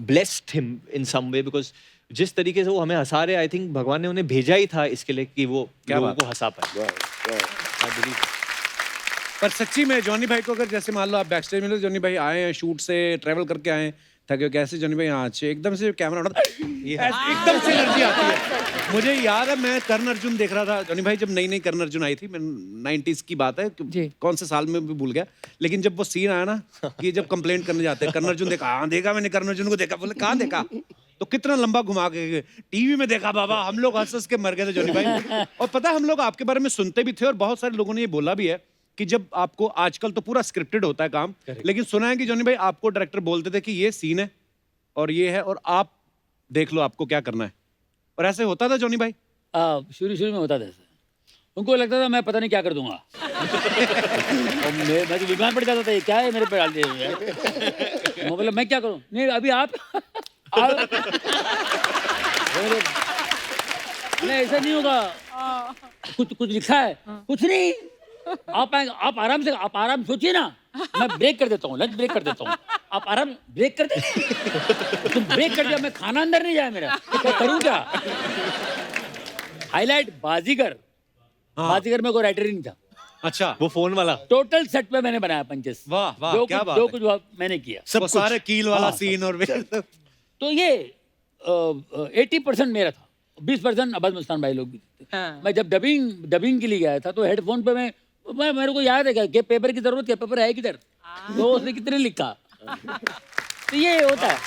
blessed him in some way, because जिस तरीके से वो हमें हंसा रहे, आई थिंक भगवान ने उन्हें भेजा ही था इसके लिए कि वो लोगों को हंसा पाए। पर सच्ची में जॉनी भाई को अगर जैसे मान लो आप बैक स्टेज में, जॉनी भाई आए हैं शूट से, ट्रैवल करके आए हैं, थके हो, कैसे जॉनी भाई यहाँ अच्छे एकदम से कैमरा उठा, एकदम से एनर्जी आती है। मुझे याद है मैं कर्ण अर्जुन देख रहा था, जॉनी भाई जब नई कर्ण अर्जुन आई थी, मैं 90s की बात है, कौन से साल में भी भूल गया, लेकिन जब वो सीन आया ना कि जब कंप्लेंट करने जाते हैं, कर्ण अर्जुन देखा, हाँ देखा मैंने कर्ण अर्जुन को देखा, बोले कहाँ देखा, तो कितना लंबा घुमा के, टीवी में देखा बाबा, हम लोग हंस हंस के मर गए थे जॉनी भाई। और पता है हम लोग आपके बारे में सुनते भी थे, और बहुत सारे लोगों ने ये बोला भी है कि जब आपको, आजकल तो पूरा स्क्रिप्टेड होता है काम, लेकिन सुना है कि जॉनी भाई आपको डायरेक्टर बोलते थे कि ये सीन है और ये है और आप देख लो आपको क्या करना है, और ऐसे होता था जॉनी भाई? शुरू में होता था ऐसा, उनको लगता था मैं पता नहीं क्या कर दूंगा। और मैं तो बीमार पड़ जाता था, ये क्या है मेरे पे डाल दिया, मतलब मैं क्या करूं, नहीं अभी आप नहीं ऐसा नहीं होगा, कुछ लिखा है, कुछ नहीं, आप आराम सोचिए ना, मैं ब्रेक कर देता हूँ, लंच ब्रेक कर देता हूँ, आप आराम ब्रेक कर दे, तुम ब्रेक कर दिया, मैं खाना अंदर नहीं जाए मेरा, क्या करूँ क्या? हाईलाइट बाजीगर, बाजीगर में कोई राइटर ही नहीं था। अच्छा, वो फोन वाला टोटल सेट पे मैंने बनाया पंचेस। वाह वाह, क्या बात जो है। कुछ मैंने किया, सब सारे कील वाला सीन और तो ये 80% मेरा था, 20% अब्बास मस्तान भाई लोग भी थे। हाँ। मैं जब डबिंग के लिए गया था तो हेडफोन पे मैं मेरे को याद है कि पेपर की जरूरत है, पेपर है किधर, तो उसने कितने लिखा। तो ये होता है।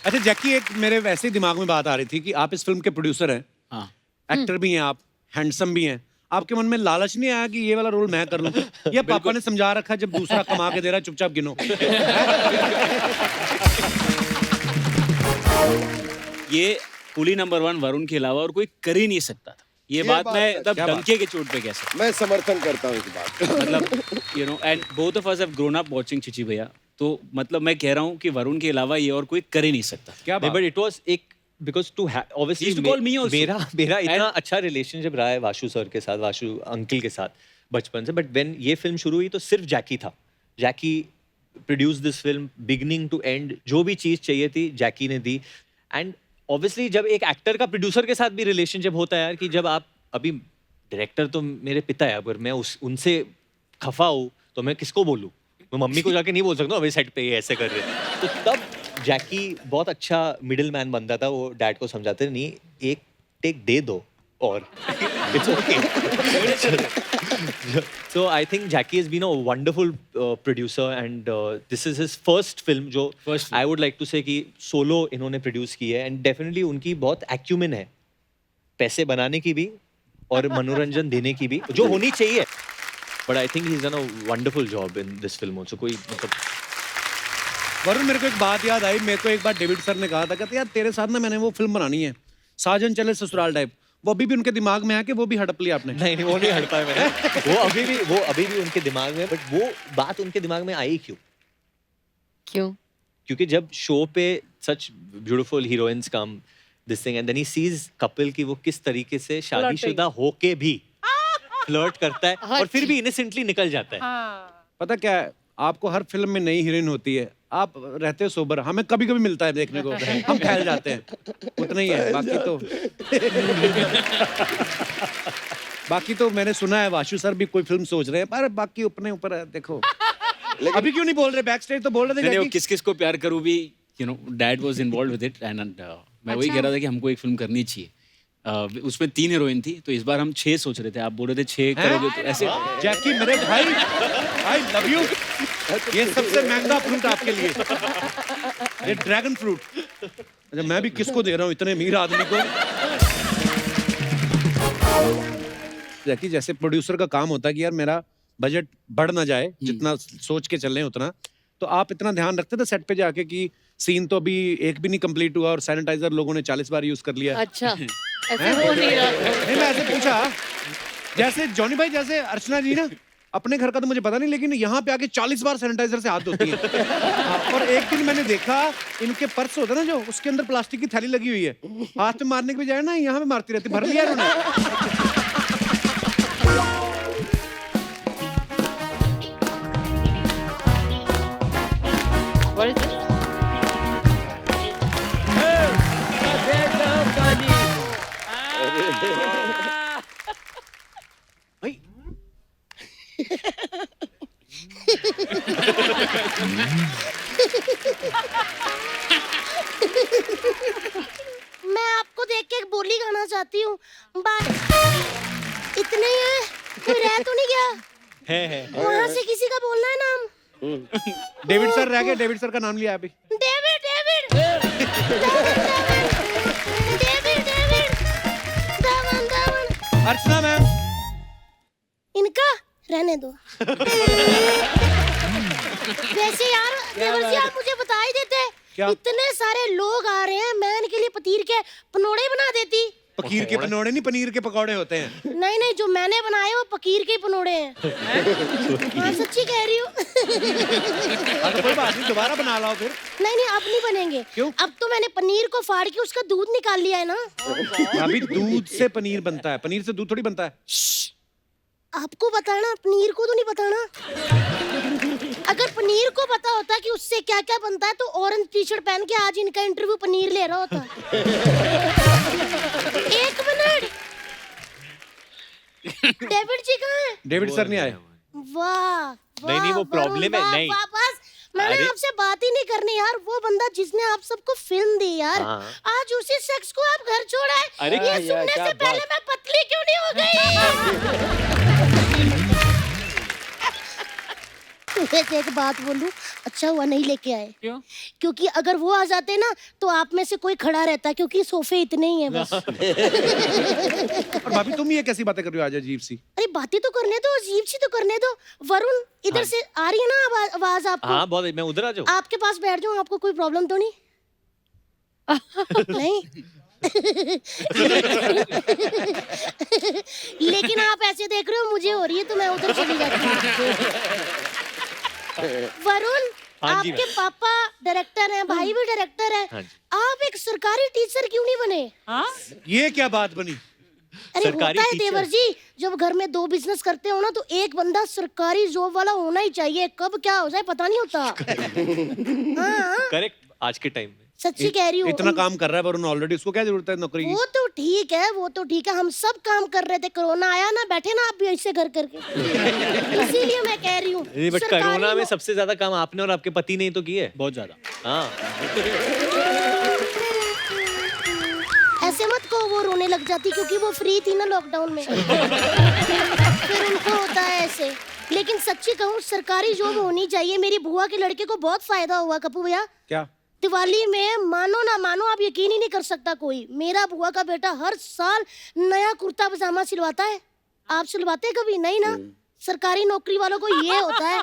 अच्छा जैकी, एक मेरे वैसे ही दिमाग में बात आ रही थी कि आप इस फिल्म के प्रोड्यूसर हैं, हाँ। एक्टर भी हैं आप, हैंडसम भी हैं, आपके मन में लालच नहीं आया कि ये वाला रोल मैं कर लूं? या पापा ने समझा रखा जब दूसरा कमा के दे रहा है चुपचाप गिनो? ये कुली नंबर 1 वरुण के अलावा और कोई कर ही नहीं सकता था। ये बात बात मैं है। तब क्या बात? डंके के चोट पे कह सकता मैं समर्थन करता हूँ इस बात का। हूँ। मतलब and both of us have grown up watching Chichi भैया, तो मतलब मैं कह रहा हूँ कि वरुण के अलावा ये और कोई कर ही नहीं सकता। क्या बात? बट इट वाज एक because to He obviously used to call me also. मेरा इतना And- अच्छा रिलेशनशिप रहा है वाशु सर के साथ, वाशु अंकल के साथ बचपन से। बट व्हेन ये फिल्म शुरू हुई तो सिर्फ जैकी था। Jackie produce this film beginning to end, जो भी चीज चाहिए थी जैकी ने दी। एंड ऑब्वियसली जब एक एक्टर का प्रोड्यूसर के साथ भी रिलेशनशिप होता है यार, कि जब आप अभी डायरेक्टर तो मेरे पिता है, अगर मैं उनसे खफा हूँ तो मैं किसको बोलूँ? मैं मम्मी को जाके नहीं बोल सकता अभी सेट पे ये ऐसे कर रहे हैं। तो तब जैकी बहुत अच्छा मिडिल मैन बनता था, वो डैड को समझाते नहीं, एक टेक दे दो और it's okay. So I think Jackie has been a wonderful producer and this is his first film जो First I would like to say कि solo इन्होंने produce की है and definitely उनकी बहुत acumen है पैसे बनाने की भी और मनोरंजन देने की भी, जो होनी चाहिए। But I think he's done a wonderful job in this film also। कोई मतलब वरुण, मेरे को एक बात याद आई, मेरे को एक बार डेविड सर ने कहा था, कहते यार तेरे साथ ना मैंने वो फिल्म बनानी है, साजन चले ससुराल टाइप। वो अभी भी उनके दिमाग में है कि वो भी हड़प लिया आपने? नहीं वो नहीं हट पाए मैंने। वो अभी भी उनके दिमाग में है, बट वो बात उनके दिमाग में आई क्यों? क्यों? क्योंकि जब शो पे such beautiful heroines come this thing and then he sees Kapil की वो किस तरीके से शादीशुदा होके भी फ्लर्ट करता है और फिर भी इनोसेंटली निकल जाता है। पता क्या है, आपको हर फिल्म में नई हीरोइन होती है, आप रहते हो सोबर, हमें कभी कभी मिलता है देखने को, हम फैल जाते हैं, उतना ही है। बाकी तो मैंने सुना है वाशु सर भी कोई फिल्म सोच रहे हैं, पर बाकी अपने ऊपर है, देखो। अभी क्यों नहीं बोल रहे? बैक स्टेज तो बोल रहे थे मैंने वो जैकी। किस किस को प्यार करूं भी, dad was involved with it and मैं वही कह रहा था कि हमको एक फिल्म करनी चाहिए। उसमें 3 हीरोइन थी, तो इस बार हम 6 सोच रहे थे। आप बोल रहे थे 6 करोगे तो ऐसे। जैकी मेरे भाई, आई लव यू। ये सबसे महंगा फ्रूट आपके लिए, ये ड्रैगन फ्रूट। अच्छा, मैं भी किसको दे रहा हूँ इतने अमीर आदमी को? जैकी, जैसे प्रोड्यूसर का काम होता है कि यार मेरा बजट बढ़ ना जाए, जितना सोच के चल रहे हैं उतना, तो आप इतना ध्यान रखते थे सेट पे जाके कि सीन तो अभी एक भी नहीं कंप्लीट हुआ और सैनिटाइजर लोगों ने 40 बार यूज कर लिया? अच्छा, ऐसे हो नहीं रहा। नहीं, मैं ऐसे पूछा, जैसे जॉनी भाई, जैसे अर्चना जी ना, अपने घर का तो मुझे पता नहीं, लेकिन यहाँ पे आके 40 बार सैनिटाइजर से हाथ धोती हैं। हाँ, और एक दिन मैंने देखा इनके पर्स होता है ना जो, उसके अंदर प्लास्टिक की थैली लगी हुई है, हाथ में मारने के बजाय ना यहाँ पे मारती रहती, भर लिया इन्होंने। What is it? भाई मैं आपको देख के एक बोली गाना चाहती हूँ। इतने ही है, कोई रह तो नहीं गया? है वहाँ से किसी का बोलना है नाम। डेविड सर रह गए, डेविड सर का नाम लिया अभी। डेविड डेविड डेविड डेविड डेविड धवन धवन। अर्चना मैम, इनका रहने दो। वैसे यार देवर जी, आप मुझे बता ही देते। क्या? इतने सारे लोग आ रहे हैं, मैं इनके लिए पतीर के पनोड़े बना देती। पकीर के पनौड़े नहीं, पनीर के पकौड़े होते हैं। नहीं नहीं, जो मैंने बनाए वो पकीर के पनोड़े हैं। हाँ, सच्ची कह रही हूँ। हाँ, तो कोई बात नहीं, दोबारा बना लाओ फिर। नहीं नहीं, अब नहीं बनेंगे। क्यों? अब तो मैंने पनीर को फाड़ के उसका दूध निकाल लिया है ना। अभी दूध से पनीर बनता है, पनीर से दूध थोड़ी बनता है। आपको बताना, पनीर को तो नहीं बताना। अगर पनीर को पता होता कि उससे क्या क्या बनता है तो ऑरेंज टी शर्ट पहन के आज इनका इंटरव्यू पनीर ले रहा होता। एक मिनट, डेविड जी कहाँ हैं? डेविड सर नहीं आए। वाह नहीं, वो वाह, प्रॉब्लम है, वाह, नहीं। वाह, बस मैंने अरे- आपसे बात ही नहीं करनी यार। वो बंदा जिसने आप सबको फिल्म दी यार, हाँ। आज उसी शख्स को आप घर छोड़ा है। अरे ये यार, सुनने क्या से पहले मैं पतली क्यों नहीं हो गई? वैसे एक बात बोलूं, अच्छा हुआ नहीं लेके आए। क्यों? क्योंकि अगर वो आ जाते ना तो आप में से कोई खड़ा रहता, क्योंकि सोफे इतने ही हैं बस। और भाभी तुम ये कैसी बातें कर रही हो आज अजीब सी? अरे बातें तो करने दो, अजीब सी तो करने दो। वरुण इधर से आ रही है ना आवाज आपको? हाँ बहुत, मैं उधर आ जाऊँ? आपके पास बैठ जाऊं, आपको कोई प्रॉब्लम तो नहीं? नहीं। लेकिन आप ऐसे देख रहे हो मुझे हो रही है तो मैं उधर चली जाती हूँ। वरुण, हाँ जी, आपके पापा डायरेक्टर हैं, भाई भी डायरेक्टर हाँ हैं, जी। आप एक सरकारी टीचर क्यों नहीं बने? हाँ? ये क्या बात बनी? अरे सरकारी होता है टीचर? देवर जी, जब घर में दो बिजनेस करते हो ना तो एक बंदा सरकारी जॉब वाला होना ही चाहिए। कब क्या हो जाए पता नहीं होता। हाँ, करेक्ट, आज के टाइम में। सच्ची कह रही हूँ। इतना काम कर रहा है वरुण ऑलरेडी, उसको क्या जरूरत है नौकरी की? वो तो ठीक है, वो तो ठीक है, हम सब काम कर रहे थे, कोरोना आया ना, बैठे ना आप भी ऐसे घर करके। इसीलिए मैं कह रही हूँ। नहीं बट सरकारी कोरोना में नो- सबसे ज्यादा काम आपने और आपके पति ने ही तो किए। बहुत ज्यादा। हाँ। ऐसे मत कहो, वो रोने लग जाती क्योंकि वो फ्री थी ना लॉकडाउन में। फिर उनको होता है ऐसे। लेकिन सच्ची कहूँ, सरकारी जॉब होनी चाहिए। मेरी बुआ के लड़के को बहुत फायदा हुआ कपूर भैया। क्या? दिवाली में मानो ना मानो, आप यकीन ही नहीं कर सकता कोई, मेरा बुआ का बेटा हर साल नया कुर्ता पजामा सिलवाता है। आप सिलवाते कभी नहीं ना? सरकारी नौकरी वालों को ये होता है।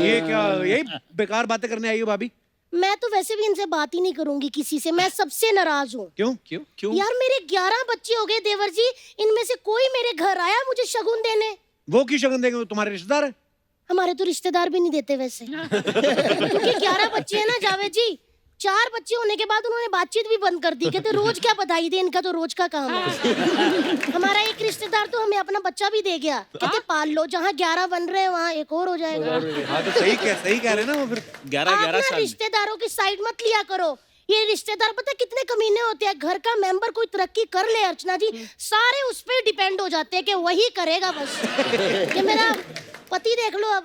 ये क्या, यही बेकार बातें करने आई हो भाभी? मैं तो वैसे भी इनसे बात ही नहीं करूंगी किसी से, मैं सबसे नाराज हूँ। क्यों? क्यों? यार मेरे 11 बच्चे हो गए देवर जी, इनमें से कोई मेरे घर आया मुझे शगुन देने? वो क्यों शगन देंगे, वो तुम्हारे रिश्तेदार है? हमारे तो रिश्तेदार भी नहीं देते वैसे। क्योंकि 11 बच्चे हैं ना जावेद जी, 4 बच्चे होने के बाद उन्होंने बातचीत भी बंद कर दी। कहते रोज क्या बधाई दे, इनका तो रोज का काम है। हमारा एक रिश्तेदार तो हमें अपना बच्चा भी दे गया, कहते पाल लो, जहाँ 11 बन रहे हैं वहाँ एक और हो जाएगा। हाँ तो सही कह रहे हैं ना वो फिर। 11 आप साल ना में। रिश्तेदारों की साइड मत लिया करो। ये रिश्तेदार पता है कितने कमीने होते हैं। घर का मेंबर कोई तरक्की कर ले अर्चना जी, सारे उस पे डिपेंड हो जाते हैं कि वही करेगा बस। ये मेरा पति देख लो अब।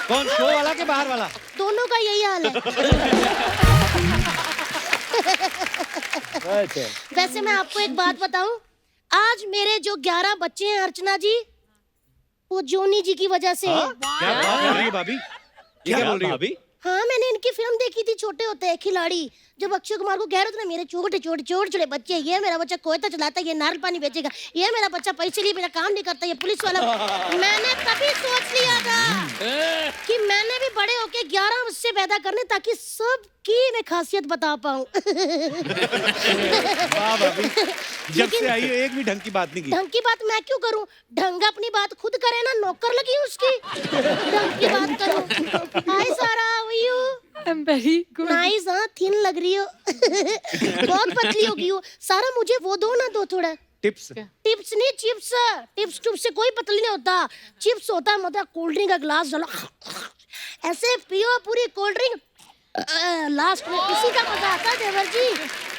कौन, शो वाला के बाहर वाला? दोनों का यही हाल है। वैसे मैं आपको एक बात बताऊं, आज मेरे जो 11 बच्चे हैं अर्चना जी, वो जोनी जी की वजह से हैं। क्या बात कर रही है भाभी? ये क्या बोल रही हो? भाभी? हाँ, मैंने इनकी फिल्म देखी थी, छोटे होते हैं खिलाड़ी, जब अक्षय कुमार को कह रहे थे ना मेरे छोटे छोटे छोटे छोटे बच्चे, ये मेरा बच्चा कोयता चलाता है, ये नारियल पानी बेचेगा, ये मेरा बच्चा पैसे लिए मेरा काम नहीं करता, ये पुलिस वाला। मैंने तभी सोच लिया था कि मैंने भी बड़े होके 11 बच्चे पैदा करने ताकि सबकी मैं खासियत बता पाऊं। वाह भाभी, जब से आई हो एक भी ढंग की बात नहीं की। ढंग की बात मैं क्यों करूं? ढंग अपनी बात खुद करे ना, नौकर लगी हूं उसकी। ढंग की बात करो। Hi Sara, how are you? I'm very good. Nice, हाँ, थिन लग रही हो। बहुत पतली हो गई हो। सारा मुझे वो दो ना, दो थोड़ा। टिप्स? टिप्स नहीं, चिप्स। टिप्स टुप्स से कोई पतली नहीं होता। चिप्स होता है मतलब कोल्ड ड्रिंक का ग्लास डालो, ऐसे पियो पूरी कोल्ड ड्रिंक, लास्ट में किसी का मजा आता है देवर जी।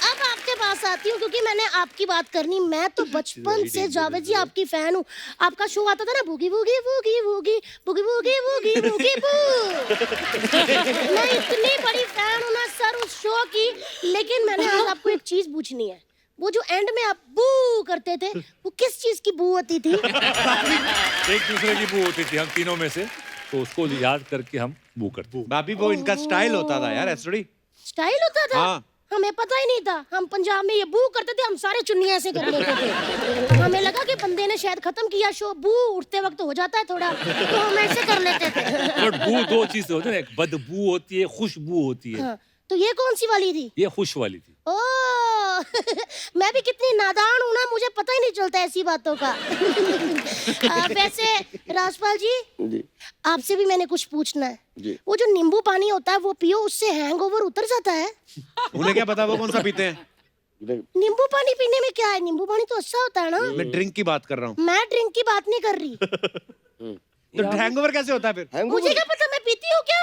अब आपके पास आती हूँ क्योंकि मैंने आपकी बात करनी। मैं तो बचपन से जावेद जी आपकी फैन हूँ। आपका शो आता था ना, boogie boogie boogie boogie boogie boogie boogie boogie बू। मैं इतनी बड़ी फैन हूँ ना सर उस शो की। लेकिन मैंने आज आपको एक चीज पूछनी है, वो जो एंड में आप बू करते थे, वो किस चीज की बू होती थी? एक दूसरे की बू होती थी हम तीनों में से, तो उसको याद करके हम बू करते। भाभी वो इनका स्टाइल होता था यार, ऐसा थोड़ी। स्टाइल होता था? हाँ। हमें पता ही नहीं था। हम पंजाब में ये बू करते थे, हम सारे चुन्नियां ऐसे कर लेते थे। हमें लगा कि बंदे ने शायद खत्म किया शो, बू उठते वक्त हो जाता है थोड़ा, तो हम ऐसे कर लेते थे। बट बू दो चीजें होती है, एक बदबू होती है, खुशबू होती है। हाँ, तो ये कौन सी वाली थी? ये खुश वाली थी। ओ मैं भी कितनी नादान हूँ ना, मुझे पता ही नहीं चलता ऐसी बातों का। वैसे राजपाल जी, जी आपसे भी मैंने कुछ पूछना है। जी। वो जो नींबू पानी होता है वो पियो, उससे हैंगओवर उतर जाता है? उन्हें क्या पता वो कौन सा पीते हैं? नींबू पानी पीने में क्या है? नींबू पानी तो अच्छा होता है ना। मैं ड्रिंक की बात कर रहा हूँ। मैं ड्रिंक की बात नहीं कर रही। तो हैंगओवर कैसे होता है फिर? मुझे क्या पता, मैं पीती हूँ क्या?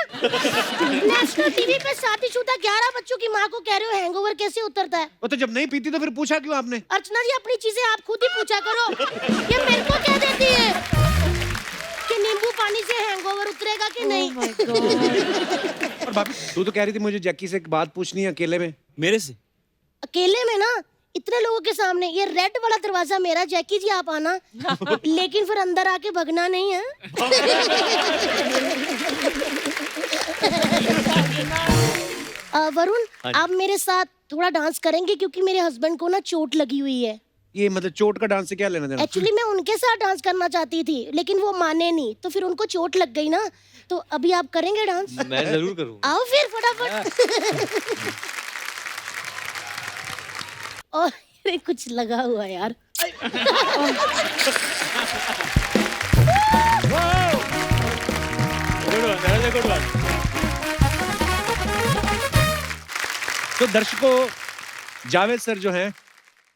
नेशनल टीवी पे शादीशुदा 11 बच्चों की माँ को कह रहे हो हैंगओवर कैसे उतरता है? वो तो जब नहीं पीती तो फिर पूछा क्यों आपने? अर्चना जी, अपनी चीजें आप खुद ही पूछा करो। ये मेरे को क्या देती है कि नींबू पानी से हैंगओवर और भाभी तू तो कह रही थी मुझे जैकी से एक बात पूछनी है अकेले में। मेरे से अकेले में ना, इतने लोगों के सामने। ये रेड वाला दरवाजा मेरा, जैकी जी आप आना, लेकिन फिर अंदर आके भगना नहीं है। वरुण, आप मेरे साथ थोड़ा डांस करेंगे क्योंकि मेरे हस्बैंड को ना चोट लगी हुई है। ये मतलब चोट का डांस से क्या लेना देना? एक्चुअली मैं उनके साथ डांस करना चाहती थी, लेकिन वो माने नहीं, तो फिर उनको चोट लग गई ना। तो अभी आप करेंगे डांस? मैं जरूर करूँगा। आओ फिर फटाफट। और अरे कुछ लगा हुआ है यार। तो दर्शकों, जावेद सर जो हैं,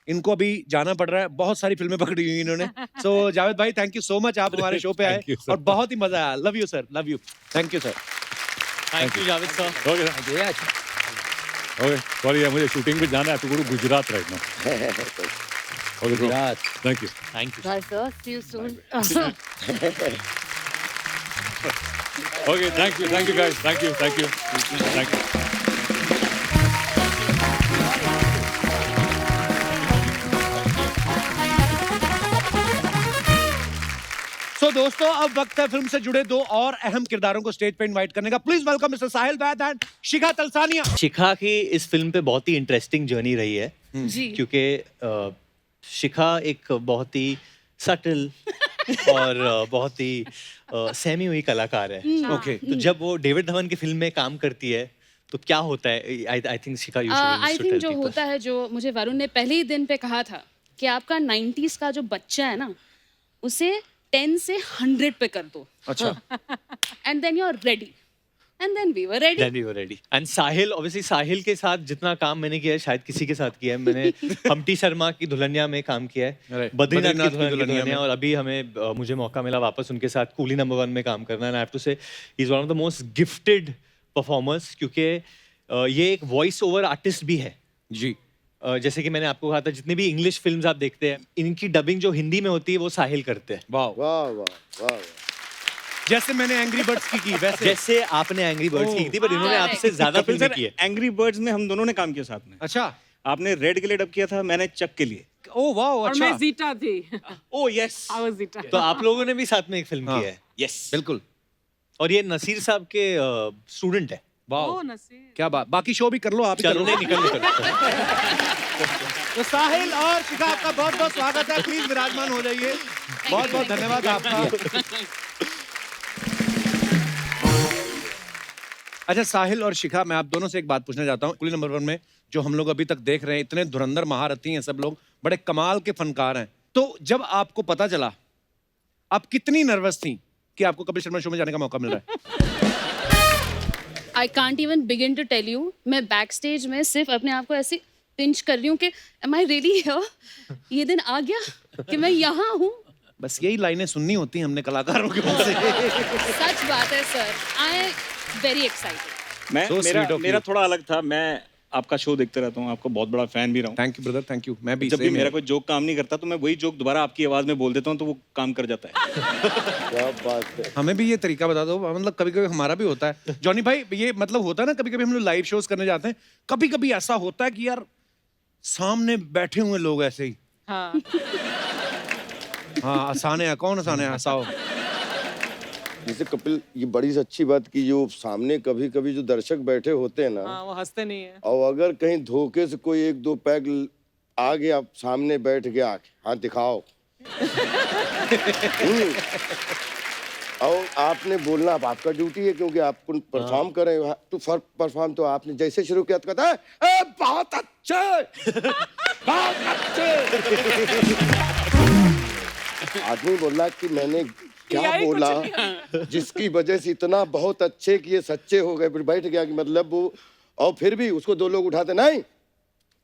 इनको अभी जाना पड़ रहा है, बहुत सारी फिल्में पकड़ी हुई इन्होंने। सो जावेद भाई, थैंक यू सो मच, आप हमारे शो पे आए Thank you, sir. और बहुत ही मजा आया। Love you sir, love you, thank you sir. Thank you Javed sir. Okay sorry, मुझे शूटिंग पे जाना है तो गुरु Gujarat right now. Okay Gujarat, thank you. Thank you. Bye, sir. See you soon. Okay thank you guys, thank you. तो दोस्तों, अब वक्त है फिल्म से जुड़े दो और अहम किरदारों को स्टेज पे इनवाइट करने का। Please welcome mister Sahil Vaid and Shikha Talsania. Shikha की इस फिल्म पे बहुत ही इंटरेस्टिंग जर्नी रही है, जी। क्योंकि शिखा एक बहुत ही सटल और बहुत ही सहमी हुई कलाकार है। ओके, तो जब वो डेविड धवन की फिल्म में काम करती है तो क्या होता है? I think Shikha you I think जो होता है, जो मुझे वरुण ने पहले ही दिन पे कहा था कि आपका 90s का जो बच्चा है ना, उसे 10 से 100 पे कर दो। अच्छा। And then you are ready. And then we were ready. Then we were ready. And Sahil, obviously Sahil के साथ जितना काम मैंने किया है शायद किसी के साथ किया है। मैंने हम्टी शर्मा की दुल्हनिया में काम किया है, Right. बद्रीनाथ की दुल्हनिया दुल्हनिया में। और अभी हमें मुझे मौका मिला वापस उनके साथ कूली नंबर 1 में काम करना। एंड आई हैव टू से he is one of the most gifted performers, क्योंकि ये एक वॉइस ओवर आर्टिस्ट भी है जी। जैसे कि मैंने आपको कहा था, जितनी भी इंग्लिश फिल्म्स आप देखते हैं, इनकी डबिंग जो हिंदी में होती है वो साहिल करते हैं। वाह वाह वाह वाह। जैसे मैंने एंग्री बर्ड्स की वैसे। जैसे आपने एंग्री बर्ड्स की थी, पर इन्होंने आपसे ज्यादा फिल्में की है। एंग्री बर्ड्स में हम दोनों ने काम किया साथ में। अच्छा। आपने रेड के लिए डब किया था, मैंने चक के लिए। ओ वाह, और अच्छा। मैं जीता थी। ओह यस, I was जीता। तो आप लोगों ने भी साथ में एक फिल्म हाँ। की है। यस बिल्कुल। और ये नसीर साहब के स्टूडेंट है। वाह, ओ नसीर। क्या बात। बाकी शो भी कर लो आप ही कर चलो लो। नहीं, निकल। तो साहिल और शिखा, आपका बहुत बहुत स्वागत है। प्लीज विराजमान हो जाइए। बहुत बहुत धन्यवाद आपका। अच्छा साहिल और शिखा, मैं आप दोनों से एक बात पूछना चाहता हूँ। कुली नंबर 1 में जो हम लोग अभी तक देख रहे हैं, इतने धुरंधर महारथी हैं सब लोग, बड़े कमाल के फनकार हैं। तो जब आपको पता चला, आप कितनी नर्वस थी कि आपको कपिल शर्मा शो में जाने का मौका मिल रहा है? I can't even begin to tell you. मैं बैक स्टेज में सिर्फ अपने आप को ऐसे पिंच कर रही हूँ कि एम आई रियली हियर? ये दिन आ गया कि मैं यहाँ हूँ। बस यही लाइनें सुननी होती हैं हमने कलाकारों के मुंह से। सच बात है sir, I am very excited. मैं So sweet of मेरा you. थोड़ा अलग था। मैं आपका शो देखते रहता हूँ, आपका बहुत बड़ा फैन भी रहा हूँ। Thank you brother, thank you. मैं भी जब भी same मेरा है। कोई जोक काम नहीं करता तो मैं वही जोक दोबारा आपकी आवाज में बोल देता हूँ, तो वो काम कर जाता है। क्या बात है। हमें भी ये तरीका बता दो, मतलब कभी कभी हमारा भी होता है। जॉनी भाई, ये मतलब होता है ना, कभी कभी हम लोग लाइव शोज करने जाते हैं, कभी कभी ऐसा होता है कि यार सामने बैठे हुए लोग ऐसे ही, हाँ। हाँ आसाने है, कौन आसाने है, हंसाओ। जैसे कपिल, ये बड़ी अच्छी बात की, जो सामने कभी कभी जो दर्शक बैठे होते हैं ना, हाँ, वो हंसते नहीं है। और अगर कहीं धोखे से कोई 1-2 पैग आ गया, सामने बैठ गया, हाँ दिखाओ। और आपने बोलना, अब आपका ड्यूटी है, क्योंकि आपको परफॉर्म करें तो परफॉर्म। तो आपने जैसे शुरू किया तो कहता है, ए बहुत अच्छे, बहुत अच्छे। आदमी बोला कि मैंने क्या यही कुछ बोला जिसकी वजह से इतना बहुत अच्छे कि ये सच्चे हो गए। फिर बैठ गया कि मतलब वो, और फिर भी उसको 2 लोग उठाते, नहीं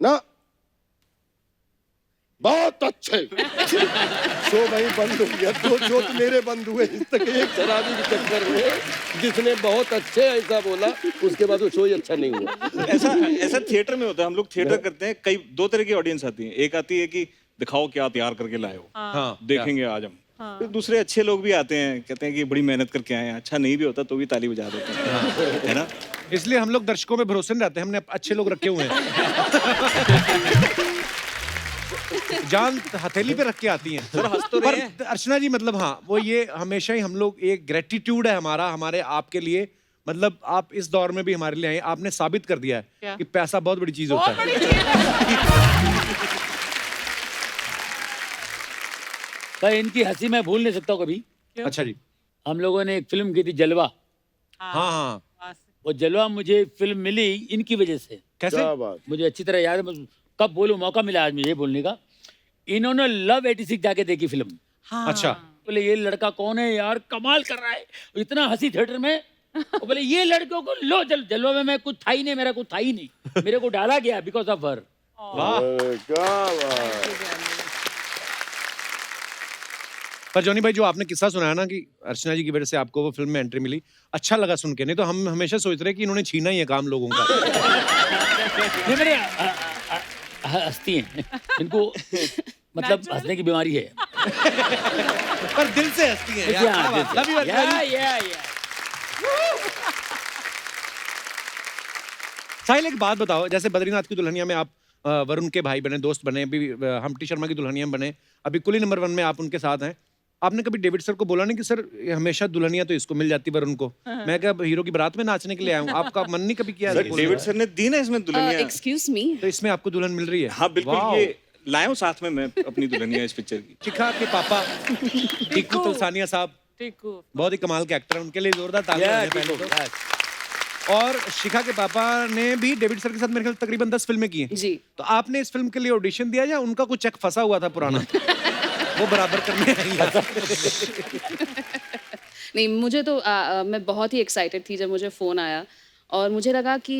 ना बहुत अच्छे। शो वहीं बंद हो गया। 2 शो तो मेरे बंद हुए इस तक, एक शराबी के चक्कर में जिसने बहुत अच्छे ऐसा बोला, उसके बाद वो शो ही अच्छा नहीं हुआ। ऐसा थिएटर में होता है। हम लोग थिएटर करते हैं, 2 तरह की ऑडियंस आती है। एक आती है कि दिखाओ क्या तैयार करके लाए हो, हाँ, देखेंगे आज हम। फिर दूसरे अच्छे लोग भी आते हैं, कहते हैं कि बड़ी मेहनत करके आए हैं, अच्छा नहीं भी होता तो भी ताली बजा देते हैं, है ना? इसलिए हम लोग दर्शकों में भरोसे नहीं रहते, हमने अच्छे लोग रखे हुए हैं। जान हथेली पे रख के आती हैं। सर हंस तो रहे हैं। पर अर्चना जी मतलब हाँ, वो ये हमेशा ही हम लोग एक ग्रेटिट्यूड है हमारा हमारे आपके लिए, मतलब आप इस दौर में भी हमारे लिए आए, आपने साबित कर दिया है कि पैसा बहुत बड़ी चीज होता है। पर इनकी हंसी मैं भूल नहीं सकता हूँ कभी। अच्छा जी। हम लोगों ने एक फिल्म की थी जलवा। हाँ हाँ। वो जलवा मुझे फिल्म मिली इनकी वजह से। कैसे? क्या बात। मुझे अच्छी तरह याद है, मैं कब बोलूं, मौका मिला आज मुझे बोलने का। इन्होंने लव 86 जाके देखी फिल्म। अच्छा। बोले ये लड़का कौन है यार, कमाल कर रहा है, इतना हंसी थिएटर में। बोले ये लड़कों को लो जलवा में मैं कुछ था ही नहीं, मेरा कुछ था ही नहीं, मेरे को डाला गया बिकॉज ऑफ हर। क्या बात। पर जॉनी भाई जो आपने किस्सा सुनाया ना कि अर्चना जी की वजह से आपको वो फिल्म में एंट्री मिली, अच्छा लगा सुन के। नहीं तो हम हमेशा सोच रहे कि इन्होंने छीना ही है काम लोगों का। ये मेरे हंसती हैं, इनको मतलब हंसने की बीमारी है। पर दिल से हंसती है यार। साहिल एक बात बताओ, जैसे बद्रीनाथ की दुल्हनिया में आप वरुण के भाई बने, दोस्त बने, अभी हम्प्टी शर्मा की दुल्हनिया में बने, अभी कुली नंबर 1 में आप उनके साथ हैं। आपने कभी डेविड सर को बोला नहीं कि सर हमेशा दुल्हनिया तो इसको मिल जाती वरुण को, मैं क्या हीरो की बारात में नाचने के लिए आया हूँ? आपका मन नहीं कभी किया? डेविड सर ने दी ना इसमें दुल्हनिया। एक्सक्यूज मी, तो इसमें आपको दुल्हन मिल रही है? हाँ बिल्कुल, ये लाया हूँ साथ में मैं अपनी दुल्हनिया इस पिक्चर की। शिखा के पापा टीकू तुलसानिया साहब बहुत ही कमाल के एक्टर हैं, उनके लिए जोरदार तालियां हैं पहले तो। और शिखा के पापा ने भी डेविड सर के साथ मेरे ख्याल तकरीबन 10 फिल्में की हैं जी। तो आपने इस फिल्म के लिए ऑडिशन दिया या उनका कुछ चेक फंसा हुआ था पुराना वो बराबर करने आई है? नहीं, मुझे तो मैं बहुत ही एक्साइटेड थी जब मुझे फ़ोन आया और मुझे लगा कि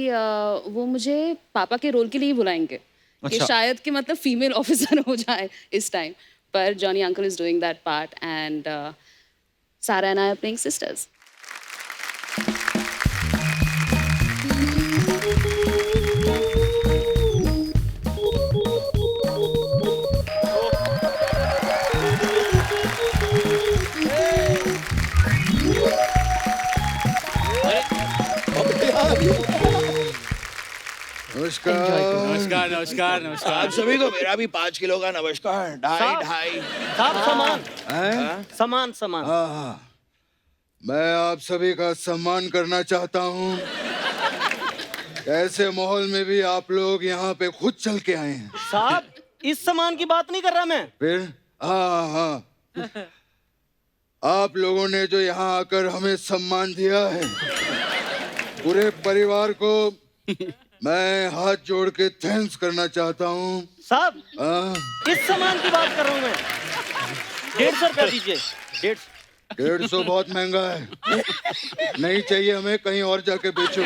वो मुझे पापा के रोल के लिए ही बुलाएंगे कि अच्छा। शायद कि मतलब फीमेल ऑफिसर हो जाए इस टाइम, पर Johnny uncle is doing that part and Sara and I are playing sisters. नमस्कार। नमस्कार। आप सभी को मेरा भी 5 किलो का नमस्कार। ढाई सामान। हाँ, मैं आप सभी का सम्मान करना चाहता हूँ। ऐसे माहौल में भी आप लोग यहाँ पे खुद चल के आए हैं। साहब इस सामान की बात नहीं कर रहा मैं। फिर हाँ, आप लोगों ने जो यहाँ आकर हमें सम्मान दिया है, पूरे परिवार को मैं हाथ जोड़ के थैंक्स करना चाहता हूँ। साहब हाँ, इस सामान की बात कर रहा हूँ मैं। 150 रुपया दीजिए। 150 बहुत महंगा है, नहीं चाहिए हमें, कहीं और जाके बेचो।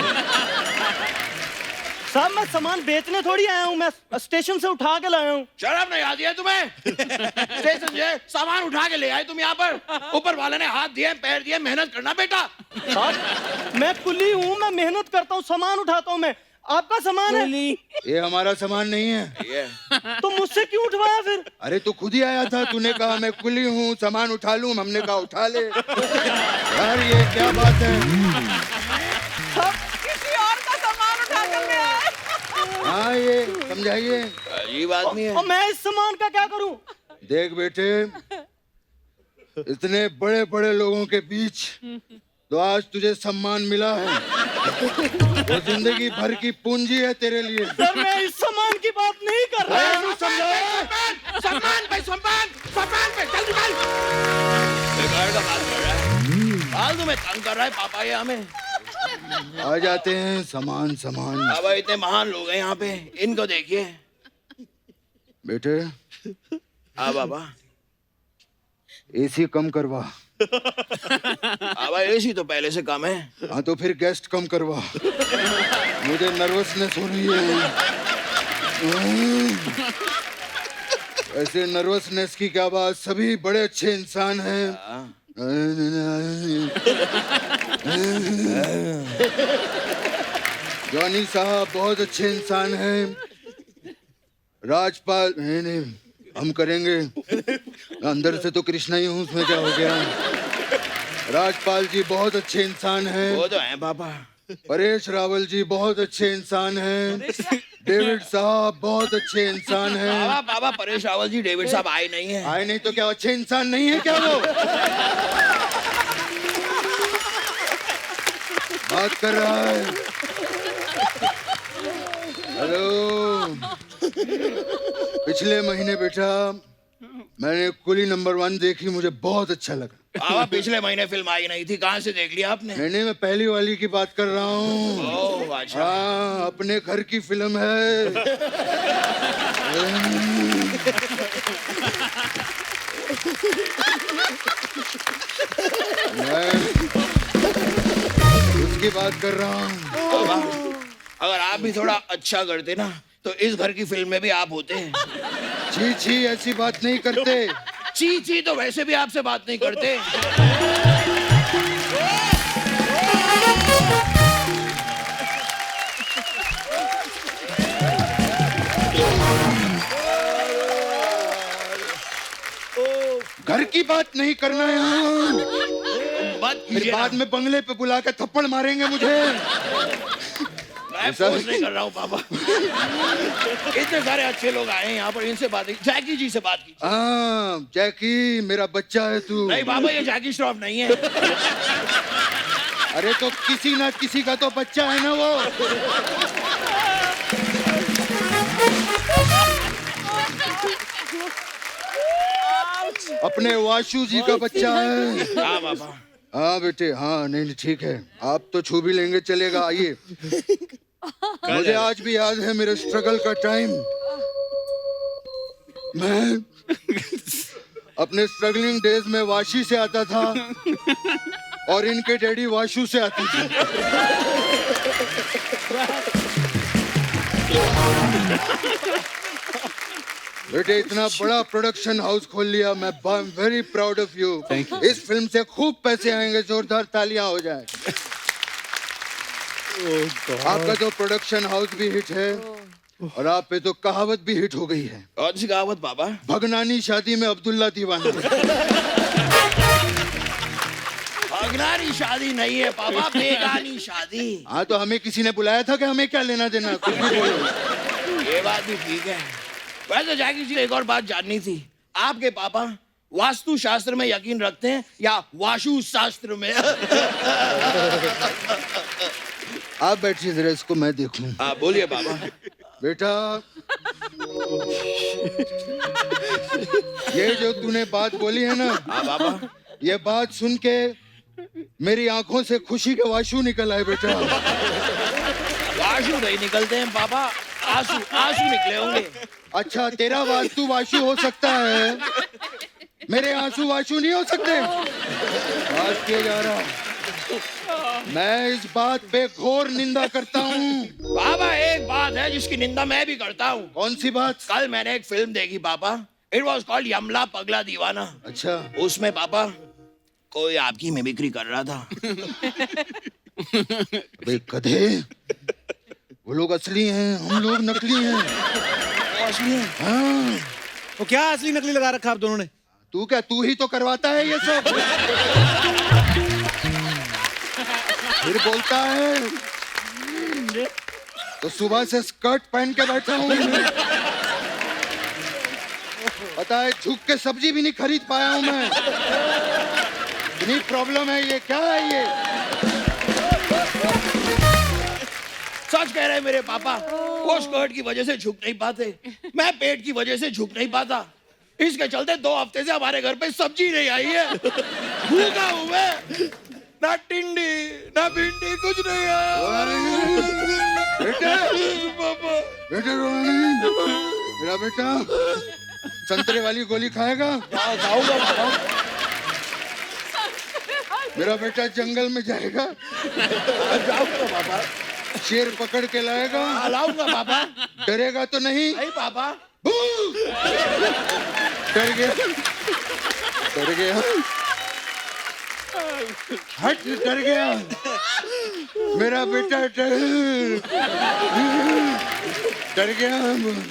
साहब मैं सामान बेचने थोड़ी आया हूँ, मैं स्टेशन से उठा के लाया हूँ। शर्म नहीं आती है तुम्हें? स्टेशन से सामान उठा के ले आए तुम यहाँ पर? ऊपर वाले ने हाथ दिए पैर दिए, मेहनत करना बेटा। साहब मैं कुली हूँ, मैं मेहनत करता हूँ, सामान उठाता हूँ मैं। आपका सामान है? ये हमारा सामान नहीं है। तो मुझसे क्यों उठवाया फिर? अरे तू खुद ही आया था, तूने कहा मैं कुली हूँ सामान उठा लूं, हमने कहा उठा ले। यार ये क्या बात है? किसी और का सामान उठा कर ले आए। हाँ ये समझाइए, अजीब आदमी है। और मैं इस सामान का क्या करूं? देख बेटे, इतने बड़े बड़े लोगों के बीच तो आज तुझे सम्मान मिला है, वो जिंदगी भर की पूंजी है तेरे लिए। सर मैं इस सामान की बात नहीं कर रहा हूँ। सम्मान पे चल निकल। बेकार का बात कर रहा है, फालतू में तंग कर रहा है पापा ये हमें। आ जाते हैं सामान। बाबा इतने महान लोग हैं यहाँ पे, इनको देखिए। बेटे बाबा एसी कम करवा। बाबा एसी तो पहले से कम है। हाँ तो फिर गेस्ट कम करवा, मुझे नर्वसनेस हो रही है। ऐसे नर्वसनेस की क्या बात, सभी बड़े अच्छे इंसान हैं। जॉनी साहब बहुत अच्छे इंसान हैं। राजपाल नहीं हम करेंगे। अंदर से तो कृष्णा ही हूँ, उसमें क्या हो गया। राजपाल जी बहुत अच्छे इंसान हैं। वो तो है पापा। परेश रावल जी बहुत अच्छे इंसान हैं। डेविड साहब बहुत अच्छे इंसान हैं। पापा पापा परेश रावल जी डेविड साहब आए नहीं है। आए नहीं तो क्या अच्छे इंसान नहीं है क्या वो? बात कर रहा है। हेलो, पिछले महीने बेटा मैंने कुली नंबर 1 देखी, मुझे बहुत अच्छा लगा। पापा पिछले महीने फिल्म आई नहीं थी, कहाँ से देख लिया आपने? नहीं, मैं पहली वाली की बात कर रहा हूँ। ओह अच्छा। हाँ, अपने घर की फिल्म है। मैं उसकी बात कर रहा हूँ। अगर आप भी थोड़ा अच्छा करते ना तो इस घर की फिल्म में भी आप होते हैं। छी छी, ऐसी बात नहीं करते। ची ची तो वैसे भी आपसे बात नहीं करते। घर की बात नहीं करना यहाँ। फिर बाद में बंगले पे बुला के थप्पड़ मारेंगे मुझे। मैं फोर्स नहीं कर रहा हूँ पापा। इतने सारे अच्छे लोग आए हैं यहाँ पर, इनसे बात जैकी जी से बात की। हाँ, जैकी मेरा बच्चा है तू। नहीं पापा, ये जैकी श्रॉफ नहीं है। अरे तो किसी ना किसी का तो बच्चा है ना वो। अपने वाशु जी का बच्चा है। हाँ पापा। हाँ बेटे, हाँ नहीं ठीक है, आप तो छू भी लेंगे, चलेगा। आइए। मुझे आज भी याद है मेरे स्ट्रगल का टाइम। मैं अपने स्ट्रगलिंग डेज में वाशी से आता था और इनके डैडी वाशु से आते थे। बेटे इतना बड़ा प्रोडक्शन हाउस खोल लिया, मैं I am very proud of you. इस फिल्म से खूब पैसे आएंगे, जोरदार तालियां हो जाए। आपका तो प्रोडक्शन हाउस भी हिट है और आप पे तो कहावत भी हिट हो गई है। कौन सी कहावत पापा? भगनानी शादी में अब्दुल्ला दीवाना। भगनानी शादी नहीं है पापा, बेगानी शादी। हाँ तो हमें किसी ने बुलाया था कि हमें क्या लेना देना, कुछ भी बोलो। ये बात भी ठीक है। वैसे जैकी जी एक और बात जाननी थी, आपके पापा वास्तु शास्त्र में यकीन रखते हैं या वाशु शास्त्र में? आप बैठिए जरा, इसको मैं देखूं। आप बोलिए पापा। बेटा ये जो तूने बात बोली है ना, पापा ये बात सुन के मेरी आंखों से खुशी के वाशु निकल आए बेटा। वाशु नहीं निकलते हैं पापा, आंसू आंसू निकले होंगे। अच्छा, तेरा वास्तु वाशु हो सकता है, मेरे आंसू वाशु नहीं हो सकते। बात किया जा रहा, मैं इस बात पे घोर निंदा करता हूँ। पापा एक बात है जिसकी निंदा मैं भी करता हूँ। कौन सी बात? कल मैंने एक फिल्म देखी पापा, इट वॉज कॉल्ड यमला पगला दीवाना। अच्छा। उसमें पापा कोई आपकी मिमिक्री कर रहा था। बे गधे, वो लोग असली हैं, हम लोग नकली हैं। असली हैं? हाँ। तो क्या असली नकली लगा रखा आप दोनों ने? तू क्या, तू ही तो करवाता है ये सब। फिर बोलता है तो सुबह से स्कर्ट पहन के बैठा हूँ। पता है झुक के सब्जी भी नहीं खरीद पाया हूँ मैं। इतनी प्रॉब्लम है, ये क्या है ये? सच कह रहे हैं मेरे पापा, वो स्कर्ट की वजह से झुक नहीं पाते, मैं पेट की वजह से झुक नहीं पाता। इसके चलते 2 हफ्ते से हमारे घर पे सब्जी नहीं आई है। भूखा हूँ मैं, ना टिंडी ना भिंडी, कुछ नहीं आया। बेटे, पापा बेटे रोना नहीं। मेरा बेटा संतरे वाली गोली खाएगा? खाऊंगा पापा। मेरा बेटा जंगल में जाएगा, जाऊंगा पापा। शेर पकड़ के लाएगा, लाऊंगा पापा। डरेगा तो नहीं? नहीं पापा। डर गया, डर गया, हट, डर गया मेरा बेटा, डर गया।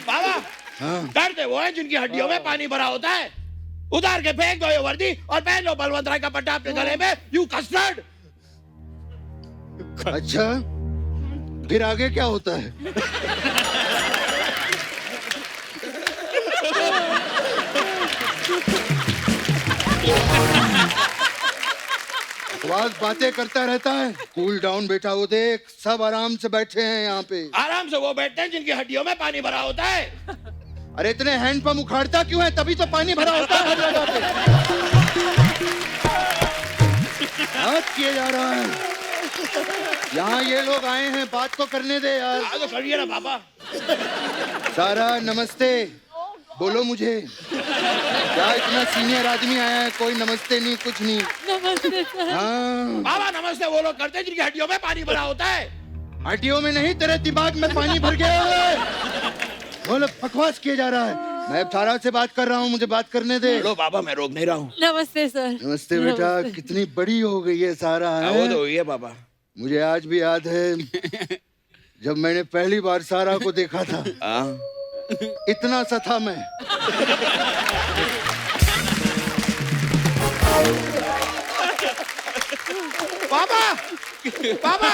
पापा हाँ। डरते वो हैं जिनकी हड्डियों में पानी भरा होता है, उतार के फेंक दो ये वर्दी और पहन लो बलवंत राय का पट्टा अपने गले में, यू कस्टर्ड। अच्छा, फिर आगे क्या होता है? बकवास बातें करता रहता है। कूल डाउन बेटा, वो देख सब आराम से बैठे हैं यहाँ पे। आराम से वो बैठते हैं जिनकी हड्डियों में पानी भरा होता है। अरे इतने हैंडपंप उखाड़ता क्यों है? तभी तो पानी भरा होता है हर जगह पे। हाथ किए जा रहा है। यहाँ ये लोग आए हैं, बात तो करने दे यार। तो करिए ना पापा। सारा नमस्ते बोलो मुझे। क्या इतना सीनियर आदमी आया है, कोई नमस्ते नहीं कुछ नहीं। नमस्ते सर। हाँ बाबा नमस्ते वो लोग करते हैं जिनकी हड्डियों में पानी भरा होता है। हड्डियों में नहीं, तेरे दिमाग में पानी भर गया है। बोलो, बकवास किए जा रहा है। मैं सारा से बात कर रहा हूँ, मुझे बात करने दे। लो बाबा मैं रोक नहीं रहा हूँ। नमस्ते सर। नमस्ते बेटा। कितनी बड़ी हो गई है सारा है? वो तो हुई है पापा। मुझे आज भी याद है जब मैंने पहली बार सारा को देखा था। इतना सा था मैं। पापा पापा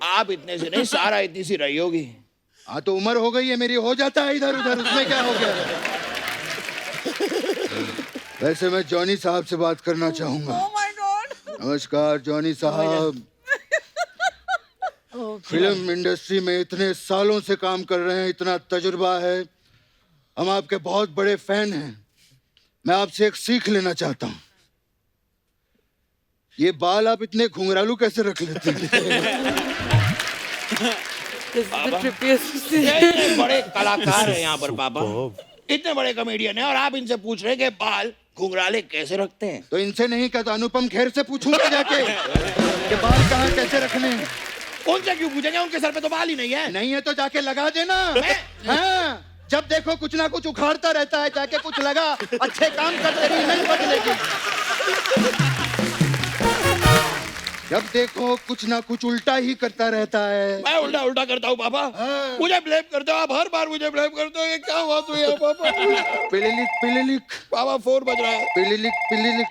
आप इतने से नहीं, सारा इतनी सी रही होगी। हाँ तो उम्र हो गई है मेरी, हो जाता है इधर उधर, उसमें क्या हो गया। वैसे मैं जॉनी साहब से बात करना चाहूंगा। नमस्कार जॉनी साहब। फिल्म इंडस्ट्री में इतने सालों से काम कर रहे हैं, इतना तजुर्बा है, हम आपके बहुत बड़े फैन हैं। मैं आपसे एक सीख लेना चाहता हूँ। ये बाल आप इतने घुंघरालू कैसे रख लेते हैं? इतने बड़े कलाकार हैं यहाँ पर पापा, इतने बड़े कॉमेडियन हैं और आप इनसे पूछ रहे हैं कि बाल घुंघराले कैसे रखते हैं। तो इनसे नहीं कहता, अनुपम खेर से पूछूंगा जाके कि बाल कहाँ कैसे रखने हैं। उनसे क्यों पूछेंगे, उनके सर पे तो बाल ही नहीं है। नहीं है तो जाके लगा देना। हाँ, जब देखो कुछ ना कुछ उखाड़ता रहता है, जाके कुछ लगा, अच्छे काम करते रही, नहीं बदलेगी। जब देखो कुछ ना कुछ उल्टा ही करता रहता है। मैं उल्टा उल्टा करता हूँ पापा। हाँ। मुझे ब्लेम करते हो आप, हर बार मुझे ब्लेम करते हो। ये क्या बात हुई है पापा? पिलिलिक पापा फोन बज रहा है। पिलिलिक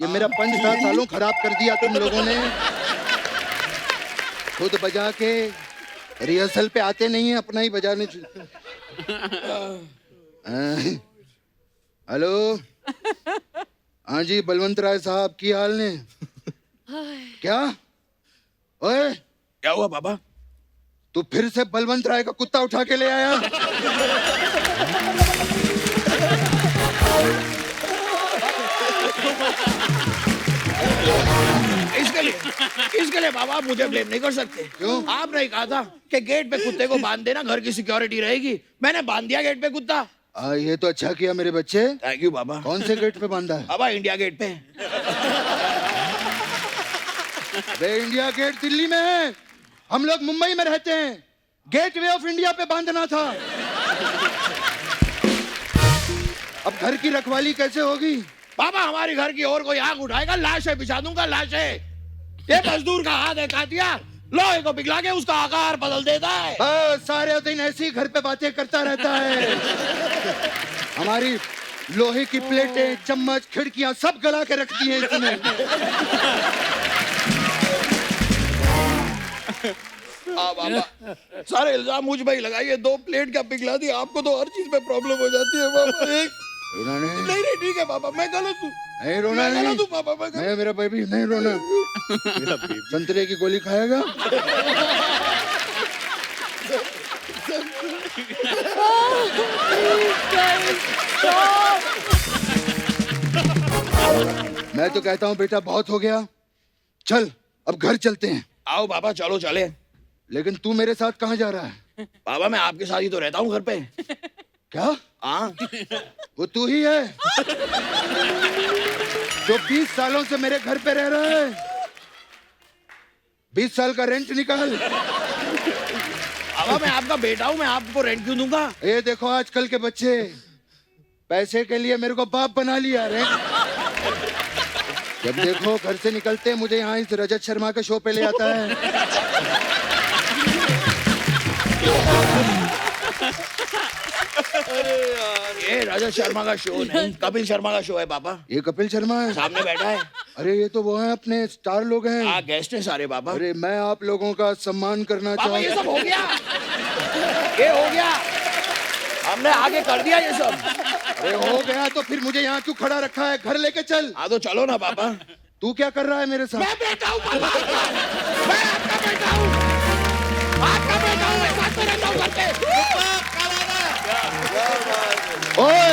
ये मेरा पंच था, सालों खराब कर दिया तुम लोगों ने। खुद बजा के रिहर्सल पे आते नहीं है, अपना ही बजाने। हेलो, हाँ जी बलवंत राय साहब, की हाल ने? क्या ओए, क्या हुआ पापा? तू फिर से बलवंत राय का कुत्ता उठा के ले आया? इसके लिए बाबा आप मुझे ब्लेम नहीं कर सकते। क्यों? आपने कहा था कि गेट पे कुत्ते को बांध देना, घर की सिक्योरिटी रहेगी। मैंने बांध दिया गेट पे कुत्ता। ये तो अच्छा किया मेरे बच्चे। थैंक यू बाबा। कौन से गेट पे बांधा है? बाबा इंडिया गेट पे। अबे इंडिया गेट दिल्ली में है, हम लोग मुंबई में रहते हैं। गेटवे ऑफ इंडिया पे बांधना था। अब घर की रखवाली कैसे होगी? बाबा हमारी घर की और कोई आग उठाएगा, लाशें बिछा दूंगा, लाशें। ये मजदूर का हाथ है कातिया, लोहे को पिघला के उसका आकार बदल देता है। सारे दिन ऐसे ही घर पे बातें करता रहता है। हमारी लोहे की प्लेटें, चम्मच, खिड़कियां सब गला के रख दी है इसने। बाबा सारे इल्जाम मुझ पे ही लगाइए। 2 प्लेट क्या पिघला दी, आपको तो हर चीज में प्रॉब्लम हो जाती है बाबा। रोना नहीं। नहीं ठीक है बाबा, मैं गलत हूँ। नहीं रोना नहीं। गलत हूँ पापा, मैं मेरा बेबी नहीं रोना। संतरे की गोली खाएगा? मैं तो कहता हूँ बेटा बहुत हो गया, चल अब घर चलते हैं। आओ बाबा चलो चले। लेकिन तू मेरे साथ कहाँ जा रहा है? बाबा मैं आपके साथ ही तो रहता हूँ घर पे। क्या? हाँ वो तू ही है जो 20 सालों से मेरे घर पे रह रहा है। 20 साल का रेंट निकाल। बाबा मैं आपका बेटा हूँ, मैं आपको रेंट क्यों दूंगा? ये देखो आजकल के बच्चे पैसे के लिए मेरे को बाप बना लिया। रेंट जब देखो घर से निकलते मुझे यहाँ इस रजत शर्मा के शो पे ले आता है। ये राजा शर्मा का शो नहीं, कपिल शर्मा का शो है पापा। ये कपिल शर्मा है, सामने बैठा है। अरे ये तो वो है, अपने स्टार लोग हैं। गेस्ट हैं सारे पापा। अरे मैं आप लोगों का सम्मान करना चाहता हूँ। ये सब हो गया, ये हो गया, हमने आगे कर दिया ये सब। अरे हो गया तो फिर मुझे यहाँ क्यों खड़ा रखा है? घर लेके चल। हाँ तो चलो ना पापा। तू क्या कर रहा है मेरे साथ? मैं बेटा हूँ पापा, मैं आपका बेटा हूँ, आपका बेटा हूँ, मैं साथ में रहता हूँ घर पे। ओए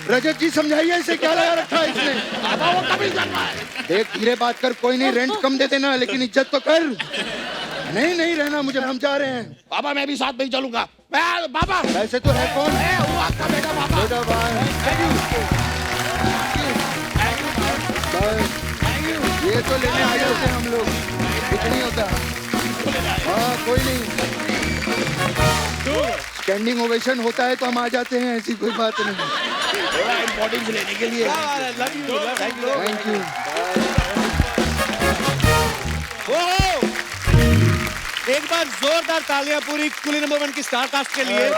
रजत जी समझाइए इसे, क्या लगा रखा है इसने? पापा वो कपिल शर्मा है। देख धीरे बात कर, कोई नहीं, रेंट कम दे देना लेकिन इज्जत तो कर। नहीं नहीं रहना मुझे, हम जा रहे हैं। पापा मैं भी साथ में ही चलूंगा। मैं पापा वैसे तो है कौन है? वो आपका बेटा पापा। बेटा भाई ये तो लेने आए होते हैं हम लोग, कुछ नहीं होता। हाँ कोई नहीं, स्टैंडिंग ओवेशन होता है तो हम आ जाते हैं, ऐसी कोई बात नहीं। थोड़ा इम्पोर्टेंस लेने के लिए। Thank you. एक बार जोरदार तालियां पूरी कुली नंबर 1 की स्टार कास्ट के लिए।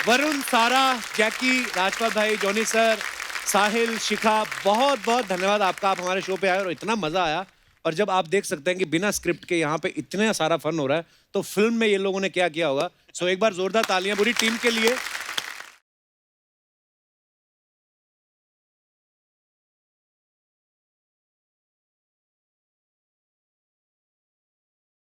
वरुण, सारा, जैकी, राजपाल भाई, जॉनी सर, साहिल, शिखा, बहुत बहुत धन्यवाद आपका। आप हमारे शो पे आए और इतना मजा आया। और जब आप देख सकते हैं कि बिना स्क्रिप्ट के यहाँ पे इतना सारा फन हो रहा है, तो फिल्म में ये लोगों ने क्या किया होगा। सो एक बार जोरदार तालियां पूरी टीम के लिए।